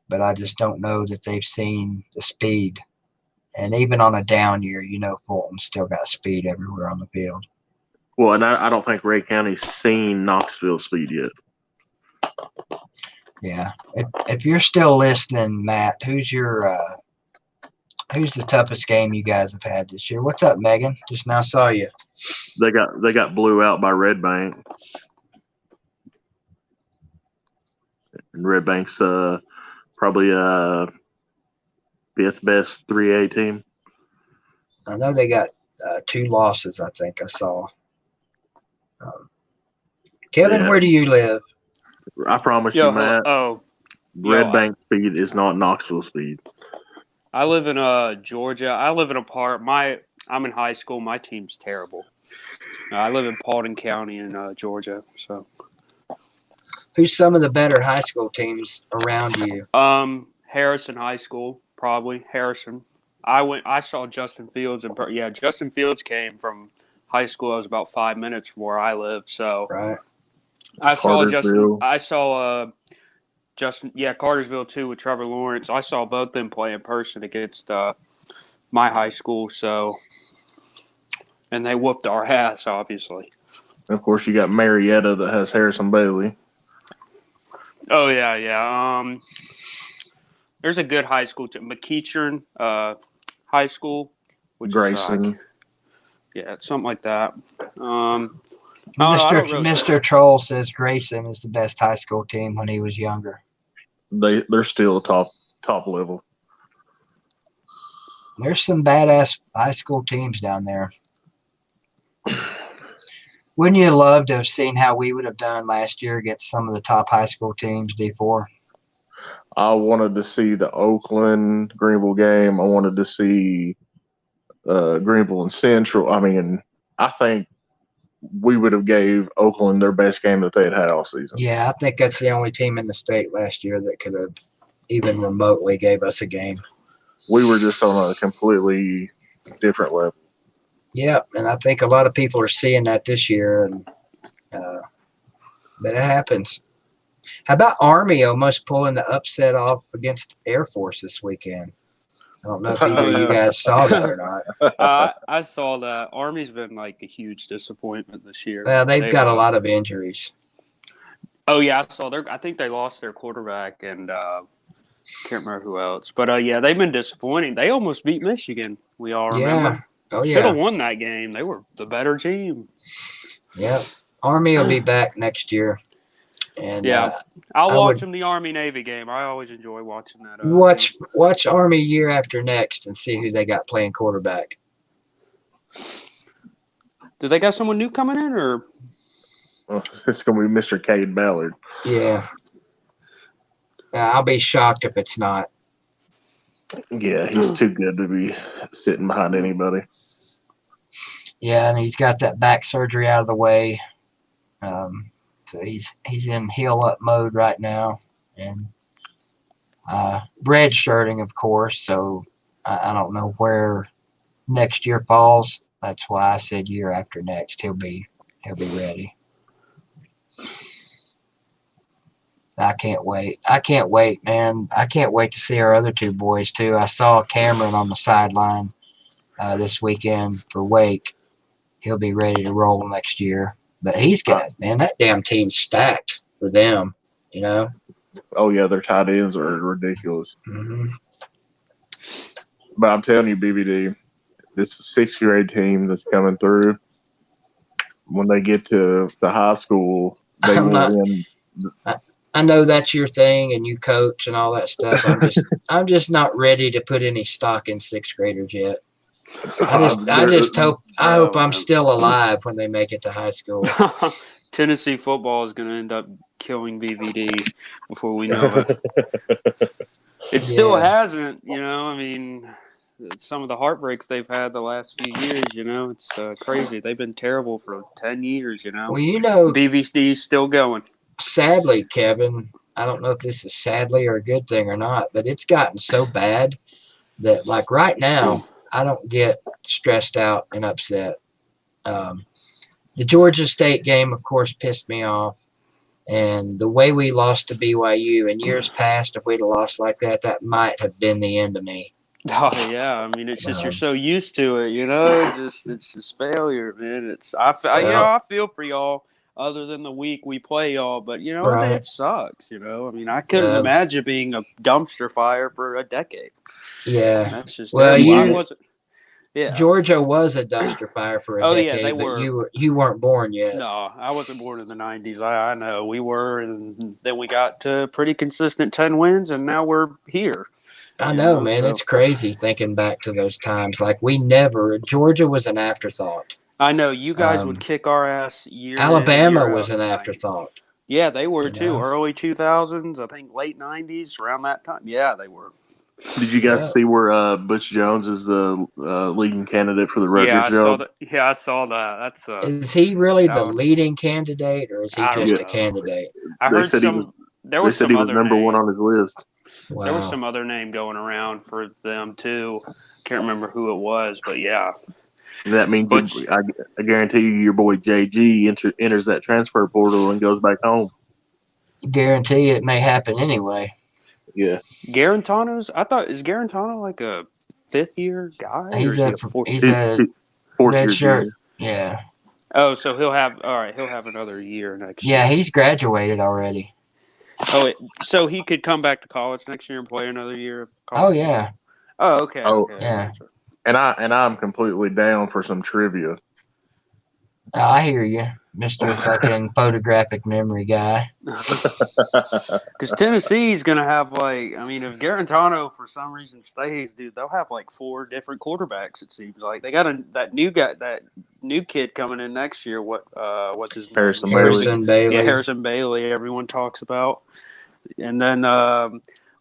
but I just don't know that they've seen the speed. And even on a down year, Fulton's still got speed everywhere on the field. Well, and I don't think Ray County's seen Knoxville speed yet. Yeah. If you're still listening, Matt, who's the toughest game you guys have had this year? What's up, Megan? Just now saw you. They got blew out by Red Bank. And Red Bank's probably 5th best 3A team. I know they got 2 losses, I think I saw. Kevin, where do you live? I promise you, Matt. Red Bank speed is not Knoxville speed. I live in Georgia. I live in a part. I'm in high school. My team's terrible. I live in Paulding County in Georgia. So, who's some of the better high school teams around you? Harrison High School, probably Harrison. I saw Justin Fields, and Justin Fields came from high school. I was about 5 minutes from where I live. So, right. I saw Justin. I saw Justin. Yeah, Cartersville too with Trevor Lawrence. I saw both them play in person against my high school. So, and they whooped our ass, obviously. Of course, you got Marietta that has Harrison Bailey. Oh yeah. There's a good high school too. McEachern High School, which Grayson. It's something like that. Mr. Troll says Grayson is the best high school team when he was younger. they're still top level. There's some badass high school teams down there. Wouldn't you love to have seen how we would have done last year against some of the top high school teams, D4? I wanted to see the Oakland Greenville game. I wanted to see Greenville and Central. I mean, I think we would have gave Oakland their best game that they had all season. Yeah, I think that's the only team in the state last year that could have even remotely gave us a game. We were just on a completely different level. Yeah, and I think a lot of people are seeing that this year, and but it happens. How about Army almost pulling the upset off against Air Force this weekend? I don't know if either of you guys saw that or not. I saw that. Army's been like a huge disappointment this year. Well, they've got a lot of injuries. Oh yeah, I saw I think they lost their quarterback and can't remember who else. But yeah, they've been disappointing. They almost beat Michigan. We all remember. Yeah. Oh yeah. Should have won that game. They were the better team. Yeah. Army will be back next year. And yeah, I'll watch them the Army-Navy game. I always enjoy watching that. Watch Army year after next and see who they got playing quarterback. Do they got someone new coming in, or? It's going to be Mr. Cade Ballard. Yeah. I'll be shocked if it's not. Yeah, he's too good to be sitting behind anybody. Yeah, and he's got that back surgery out of the way. So he's in heal up mode right now, and redshirting, of course. So I don't know where next year falls. That's why I said year after next he'll be ready. I can't wait. I can't wait, man. I can't wait to see our other two boys too. I saw Cameron on the sideline this weekend for Wake. He'll be ready to roll next year. But he's got, man, that damn team's stacked for them, you know? Oh, yeah, their tight ends are ridiculous. Mm-hmm. But I'm telling you, BBD, this sixth grade team that's coming through, when they get to the high school, they will win. I know that's your thing and you coach and all that stuff. I'm just not ready to put any stock in sixth graders yet. I hope I'm still alive when they make it to high school. Tennessee football is going to end up killing BVD before we know it. It still hasn't, you know. I mean, some of the heartbreaks they've had the last few years, you know, it's crazy. They've been terrible for 10 years, you know. Well, you know, BVD's still going. Sadly, Kevin, I don't know if this is sadly or a good thing or not, but it's gotten so bad that, like, right now, I don't get stressed out and upset. The Georgia State game, of course, pissed me off. And the way we lost to BYU in years past, if we'd have lost like that, that might have been the end of me. Oh, yeah. I mean, it's just you're so used to it, you know. It's just failure, man. I feel for y'all other than the week we play y'all. But, you know, it sucks, you know. I mean, I couldn't imagine being a dumpster fire for a decade. Yeah. That's just Georgia was a dumpster fire for a decade, yeah, they but were. You weren't born yet. No, I wasn't born in the 90s. I know we were, and then we got to pretty consistent 10 wins, and now we're here. I know, man. So. It's crazy thinking back to those times. Like, Georgia was an afterthought. I know. You guys would kick our ass year Alabama was an afterthought. Yeah, they were too. Early 2000s, I think late 90s, around that time. Yeah, they were. Did you guys see where Butch Jones is the leading candidate for the Rutgers job? I saw that. That's is he really the leading candidate, or is he just a candidate? I heard there was some other number one on his list. Wow. There was some other name going around for them too. Can't remember who it was, but yeah. That means I guarantee you, your boy JG enters that transfer portal and goes back home. Guarantee it may happen anyway. Yeah. Garantano's. Is Garantano like a fifth-year guy? He's a fourth red year shirt. Yeah. Oh, so he'll have another year next year. Yeah, he's graduated already. Oh, so he could come back to college next year and play another year of college? Oh, yeah. Oh, okay. Oh, okay. Yeah. And I'm completely down for some trivia. I hear you, Mr. fucking photographic memory guy. Because Tennessee's going to have, like, I mean, if Garantano for some reason stays, dude, they'll have like 4 different quarterbacks, it seems like. They got that new kid coming in next year. What's his name? Harrison Harrison Bailey. Yeah, Harrison Bailey, everyone talks about. And then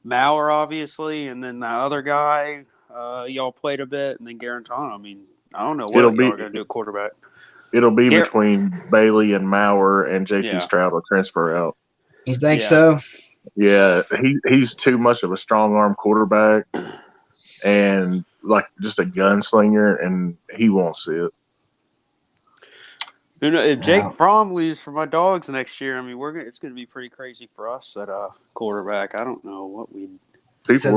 Maurer, obviously, and then the other guy, y'all played a bit, and then Garantano. I mean, I don't know what y'all are going to do at quarterback. It'll be between Bailey and Maurer, and JT Stroud will transfer out. You think so? Yeah, he's too much of a strong arm quarterback and like just a gunslinger, and he won't see it. You know, if Jake Fromm leaves for my Dogs next year, I mean, it's going to be pretty crazy for us at quarterback. I don't know what we. So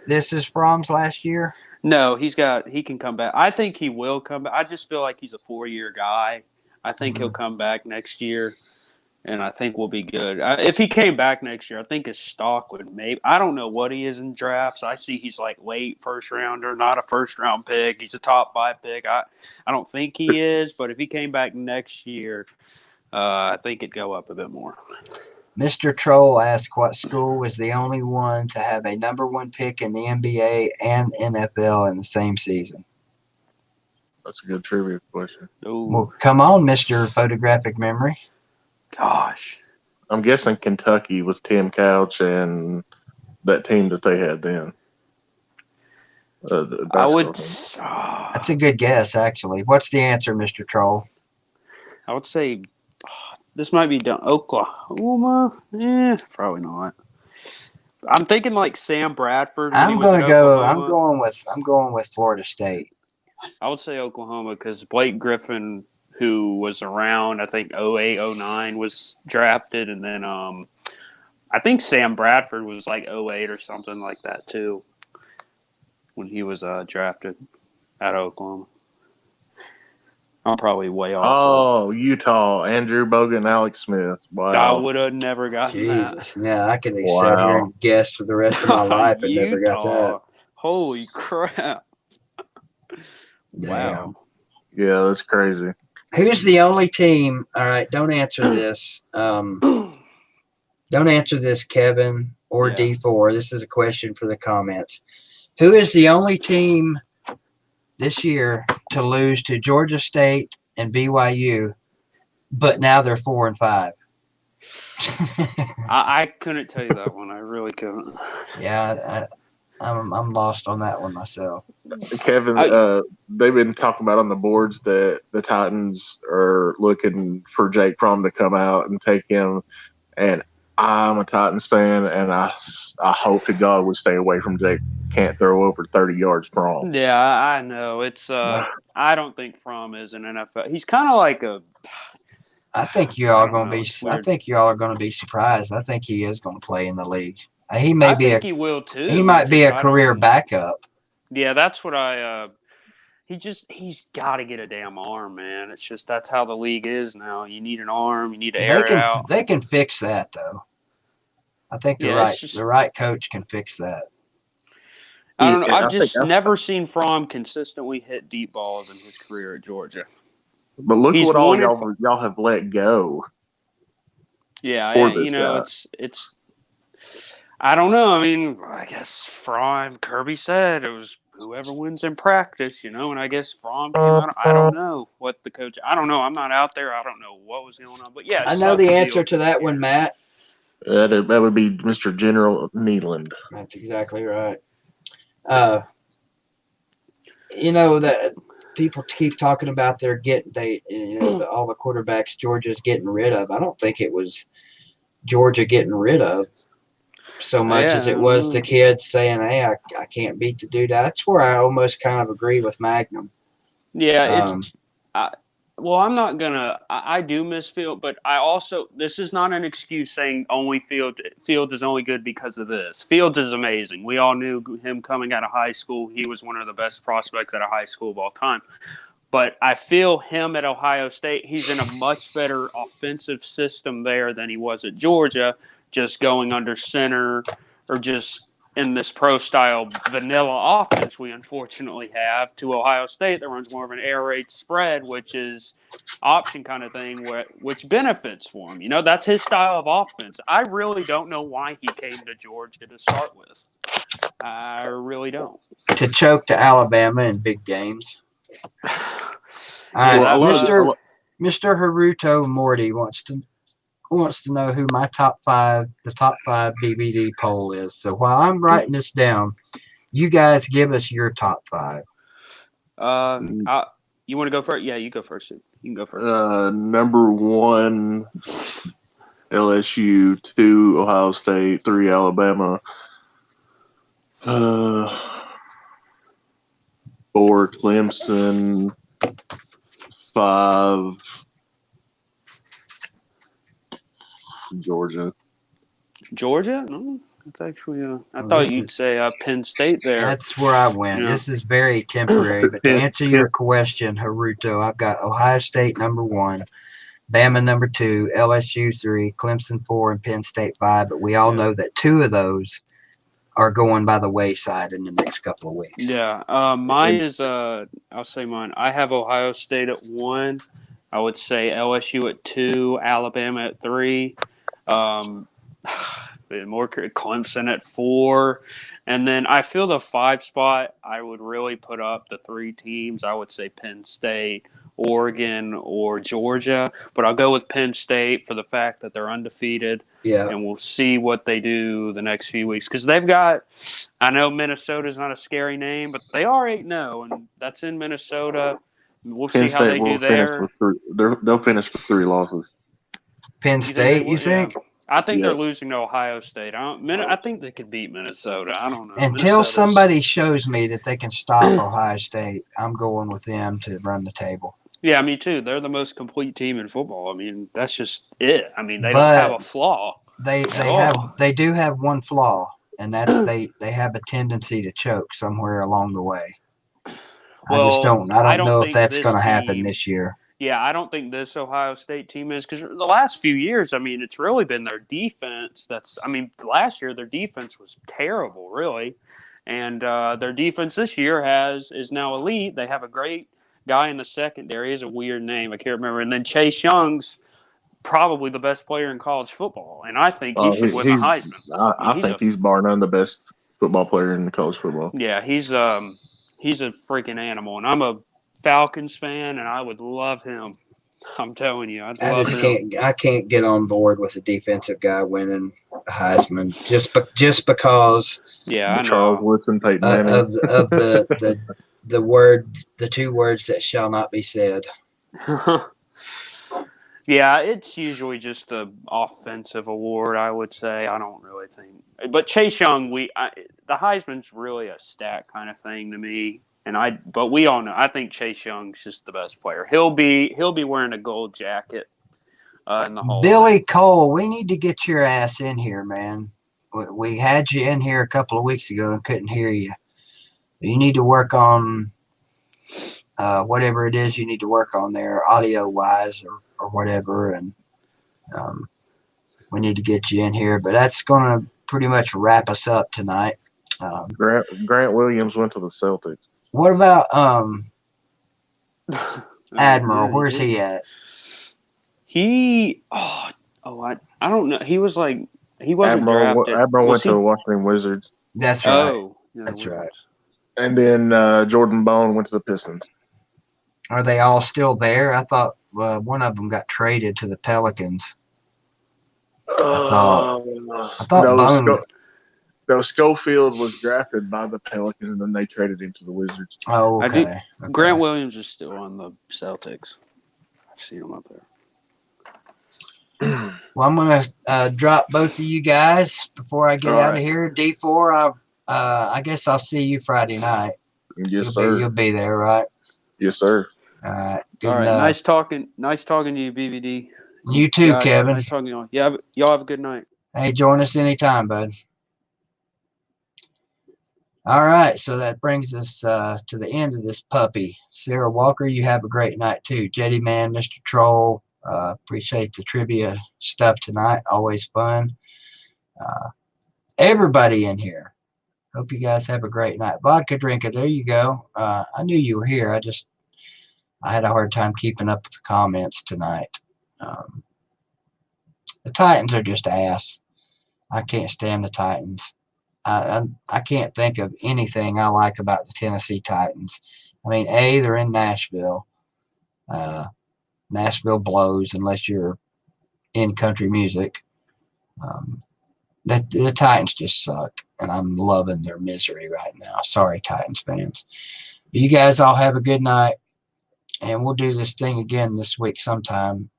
this is Fromm's last year? No, he can come back. I think he will come back. I just feel like he's a 4-year guy. I think he'll come back next year, and I think we'll be good. If he came back next year, I think his stock would maybe. I don't know what he is in drafts. I see he's like late first rounder, not a first round pick. He's a top 5 pick. I don't think he is, but if he came back next year, I think it'd go up a bit more. Mr. Troll asked what school was the only one to have a number 1 pick in the NBA and NFL in the same season. That's a good trivia question. Well, come on, Mr. Photographic Memory. Gosh. I'm guessing Kentucky with Tim Couch and that team that they had then. I would. That's a good guess, actually. What's the answer, Mr. Troll? I would say this might be done. Oklahoma? Probably not. I'm thinking like Sam Bradford. I'm going with Florida State. I would say Oklahoma because Blake Griffin, who was around, I think 08, 09 was drafted, and then I think Sam Bradford was like 08 or something like that too when he was drafted out of Oklahoma. I'm probably way off. Oh, Utah, Andrew Bogut, Alex Smith. Wow. I would have never gotten that. Yeah, I could have sat here and guessed for the rest of my life and never got that. Holy crap. Wow. Yeah, that's crazy. Who's the only team? All right, don't answer this. Don't answer this, Kevin or D4. This is a question for the comments. Who is the only team this year to lose to Georgia State and BYU, but now they're 4-5? I couldn't tell you that one. I really couldn't. Yeah, I'm lost on that one myself. Kevin, they've been talking about on the boards that the Titans are looking for Jake Fromm to come out and take him. And I'm a Titans fan, and I hope to God we stay away from Jake. Can't throw over 30 yards Fromm. Yeah, I know. It's I don't think Fromm is an NFL. He's kind of like a. I think you all going to be. I think you all are going to be surprised. I think he is going to play in the league. He may be. He will too. He might be a career backup. Yeah, that's what I. He's got to get a damn arm, man. It's just that's how the league is now. You need an arm. You need to air it out. They can fix that though. I think the right coach can fix that. I don't know. I've just never seen Fromm consistently hit deep balls in his career at Georgia. But look what all y'all have let go. Yeah, it's. I don't know. I mean, I guess Fromm. Kirby said it was whoever wins in practice, and I guess Fromm came out. I don't know what the coach. I don't know. I'm not out there. I don't know what was going on. But yeah, I know the answer to that one, Matt. That would be Mr. General Nealand. That's exactly right. That people keep talking about all the quarterbacks Georgia's getting rid of. I don't think it was Georgia getting rid of so much as it was the kids saying, "Hey, I can't beat the dude." That's where I almost kind of agree with Magnum. Yeah, I'm not gonna. I do miss Field, but I also this is not an excuse saying only Fields is only good because of this. Fields is amazing. We all knew him coming out of high school. He was one of the best prospects out of high school of all time. But I feel him at Ohio State. He's in a much better offensive system there than he was at Georgia. Just going under center or just in this pro-style vanilla offense we unfortunately have, to Ohio State that runs more of an air raid spread, which is option kind of thing, which benefits for him. You know, that's his style of offense. I really don't know why he came to Georgia to start with. I really don't. To choke to Alabama in big games. All right, Yeah, Mr. Haruto Morty wants to know who my top five BBD poll is. So while I'm writing this down, you guys give us your top five. You want to go first? Yeah, you go first. You can go first. Number 1, LSU. 2, Ohio State. 3, Alabama. 4, Clemson. 5, Georgia. Georgia? No, it's actually. I thought you'd say Penn State there. That's where I went. Yeah. This is very temporary, but to answer your question, Haruto, I've got Ohio State number 1, Bama number 2, LSU 3, Clemson 4, and Penn State 5. But we all know that 2 of those are going by the wayside in the next couple of weeks. Yeah, mine is. I'll say mine. I have Ohio State at 1. I would say LSU at 2, Alabama at 3. More Clemson at 4, and then I feel the 5 spot I would really put up the 3 teams. I would say Penn State, Oregon, or Georgia, but I'll go with Penn State for the fact that they're undefeated. Yeah, and we'll see what they do the next few weeks because they've got. I know Minnesota's not a scary name, but they are 8-0, and that's in Minnesota. We'll see how they do there. They'll finish with 3 losses. Penn State, you think? I think they're losing to Ohio State. I think they could beat Minnesota. I don't know. Until somebody shows me that they can stop Ohio State, I'm going with them to run the table. Yeah, me too. They're the most complete team in football. I mean, that's just it. I mean, they don't have a flaw. They do have one flaw, and that's they have a tendency to choke somewhere along the way. Well, I don't know if that's going to happen this year. Yeah, I don't think this Ohio State team is, because the last few years, I mean, it's really been their defense. Last year their defense was terrible, really, and their defense this year is now elite. They have a great guy in the secondary. Is a weird name, I can't remember. And then Chase Young's probably the best player in college football, and I think he should win the Heisman. I think he's bar none the best football player in college football. Yeah, he's a freaking animal, and I'm a Falcons fan, and I would love him. I'm telling you, I can't get on board with a defensive guy winning a Heisman just because. Yeah, I know. Charles Woodson, Peyton Manning. of the 2 words that shall not be said. Yeah, it's usually just the offensive award, I would say. I don't really think, but Chase Young, the Heisman's really a stat kind of thing to me. But we all know. I think Chase Young's just the best player. He'll be wearing a gold jacket in the Hall. Billy Cole, we need to get your ass in here, man. We had you in here a couple of weeks ago and couldn't hear you. You need to work on whatever it is you need to work on there, audio wise or whatever, and we need to get you in here. But that's going to pretty much wrap us up tonight. Grant Williams went to the Celtics. What about Admiral? Where's he at? I don't know. He wasn't drafted. Admiral went to the Washington Wizards. That's right. Oh, yeah, that's right. And then Jordan Bone went to the Pistons. Are they all still there? I thought one of them got traded to the Pelicans. I thought Bone. No, Schofield was drafted by the Pelicans, and then they traded him to the Wizards. Oh, okay. Grant Williams is still on the Celtics. I've seen him up there. Well, I'm going to drop both of you guys before I get out of here. D4, I guess I'll see you Friday night. Yes, sir. You'll be there, right? Yes, sir. All right. All right. Nice talking to you, BVD. You too, guys, Kevin. Nice talking to y'all. Yeah, y'all have a good night. Hey, join us anytime, bud. All right, so that brings us to the end of this puppy. Sarah Walker, you have a great night too. Jetty Man, Mr. Troll, appreciate the trivia stuff tonight. Always fun. Everybody in here, Hope you guys have a great night. Vodka drinker, there you go. I knew you were here. I had a hard time keeping up with the comments tonight. The Titans are just ass. I can't stand the Titans. I can't think of anything I like about the Tennessee Titans. I mean, they're in Nashville. Nashville blows unless you're in country music. The Titans just suck, and I'm loving their misery right now. Sorry, Titans fans. But you guys all have a good night, and we'll do this thing again this week sometime.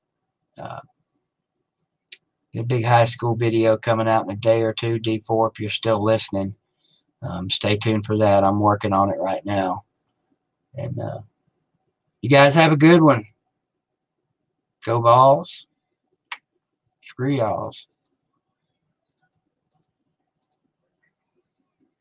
A big high school video coming out in a day or two, D4, if you're still listening. Stay tuned for that. I'm working on it right now. And you guys have a good one. Go Vols. Screw y'alls.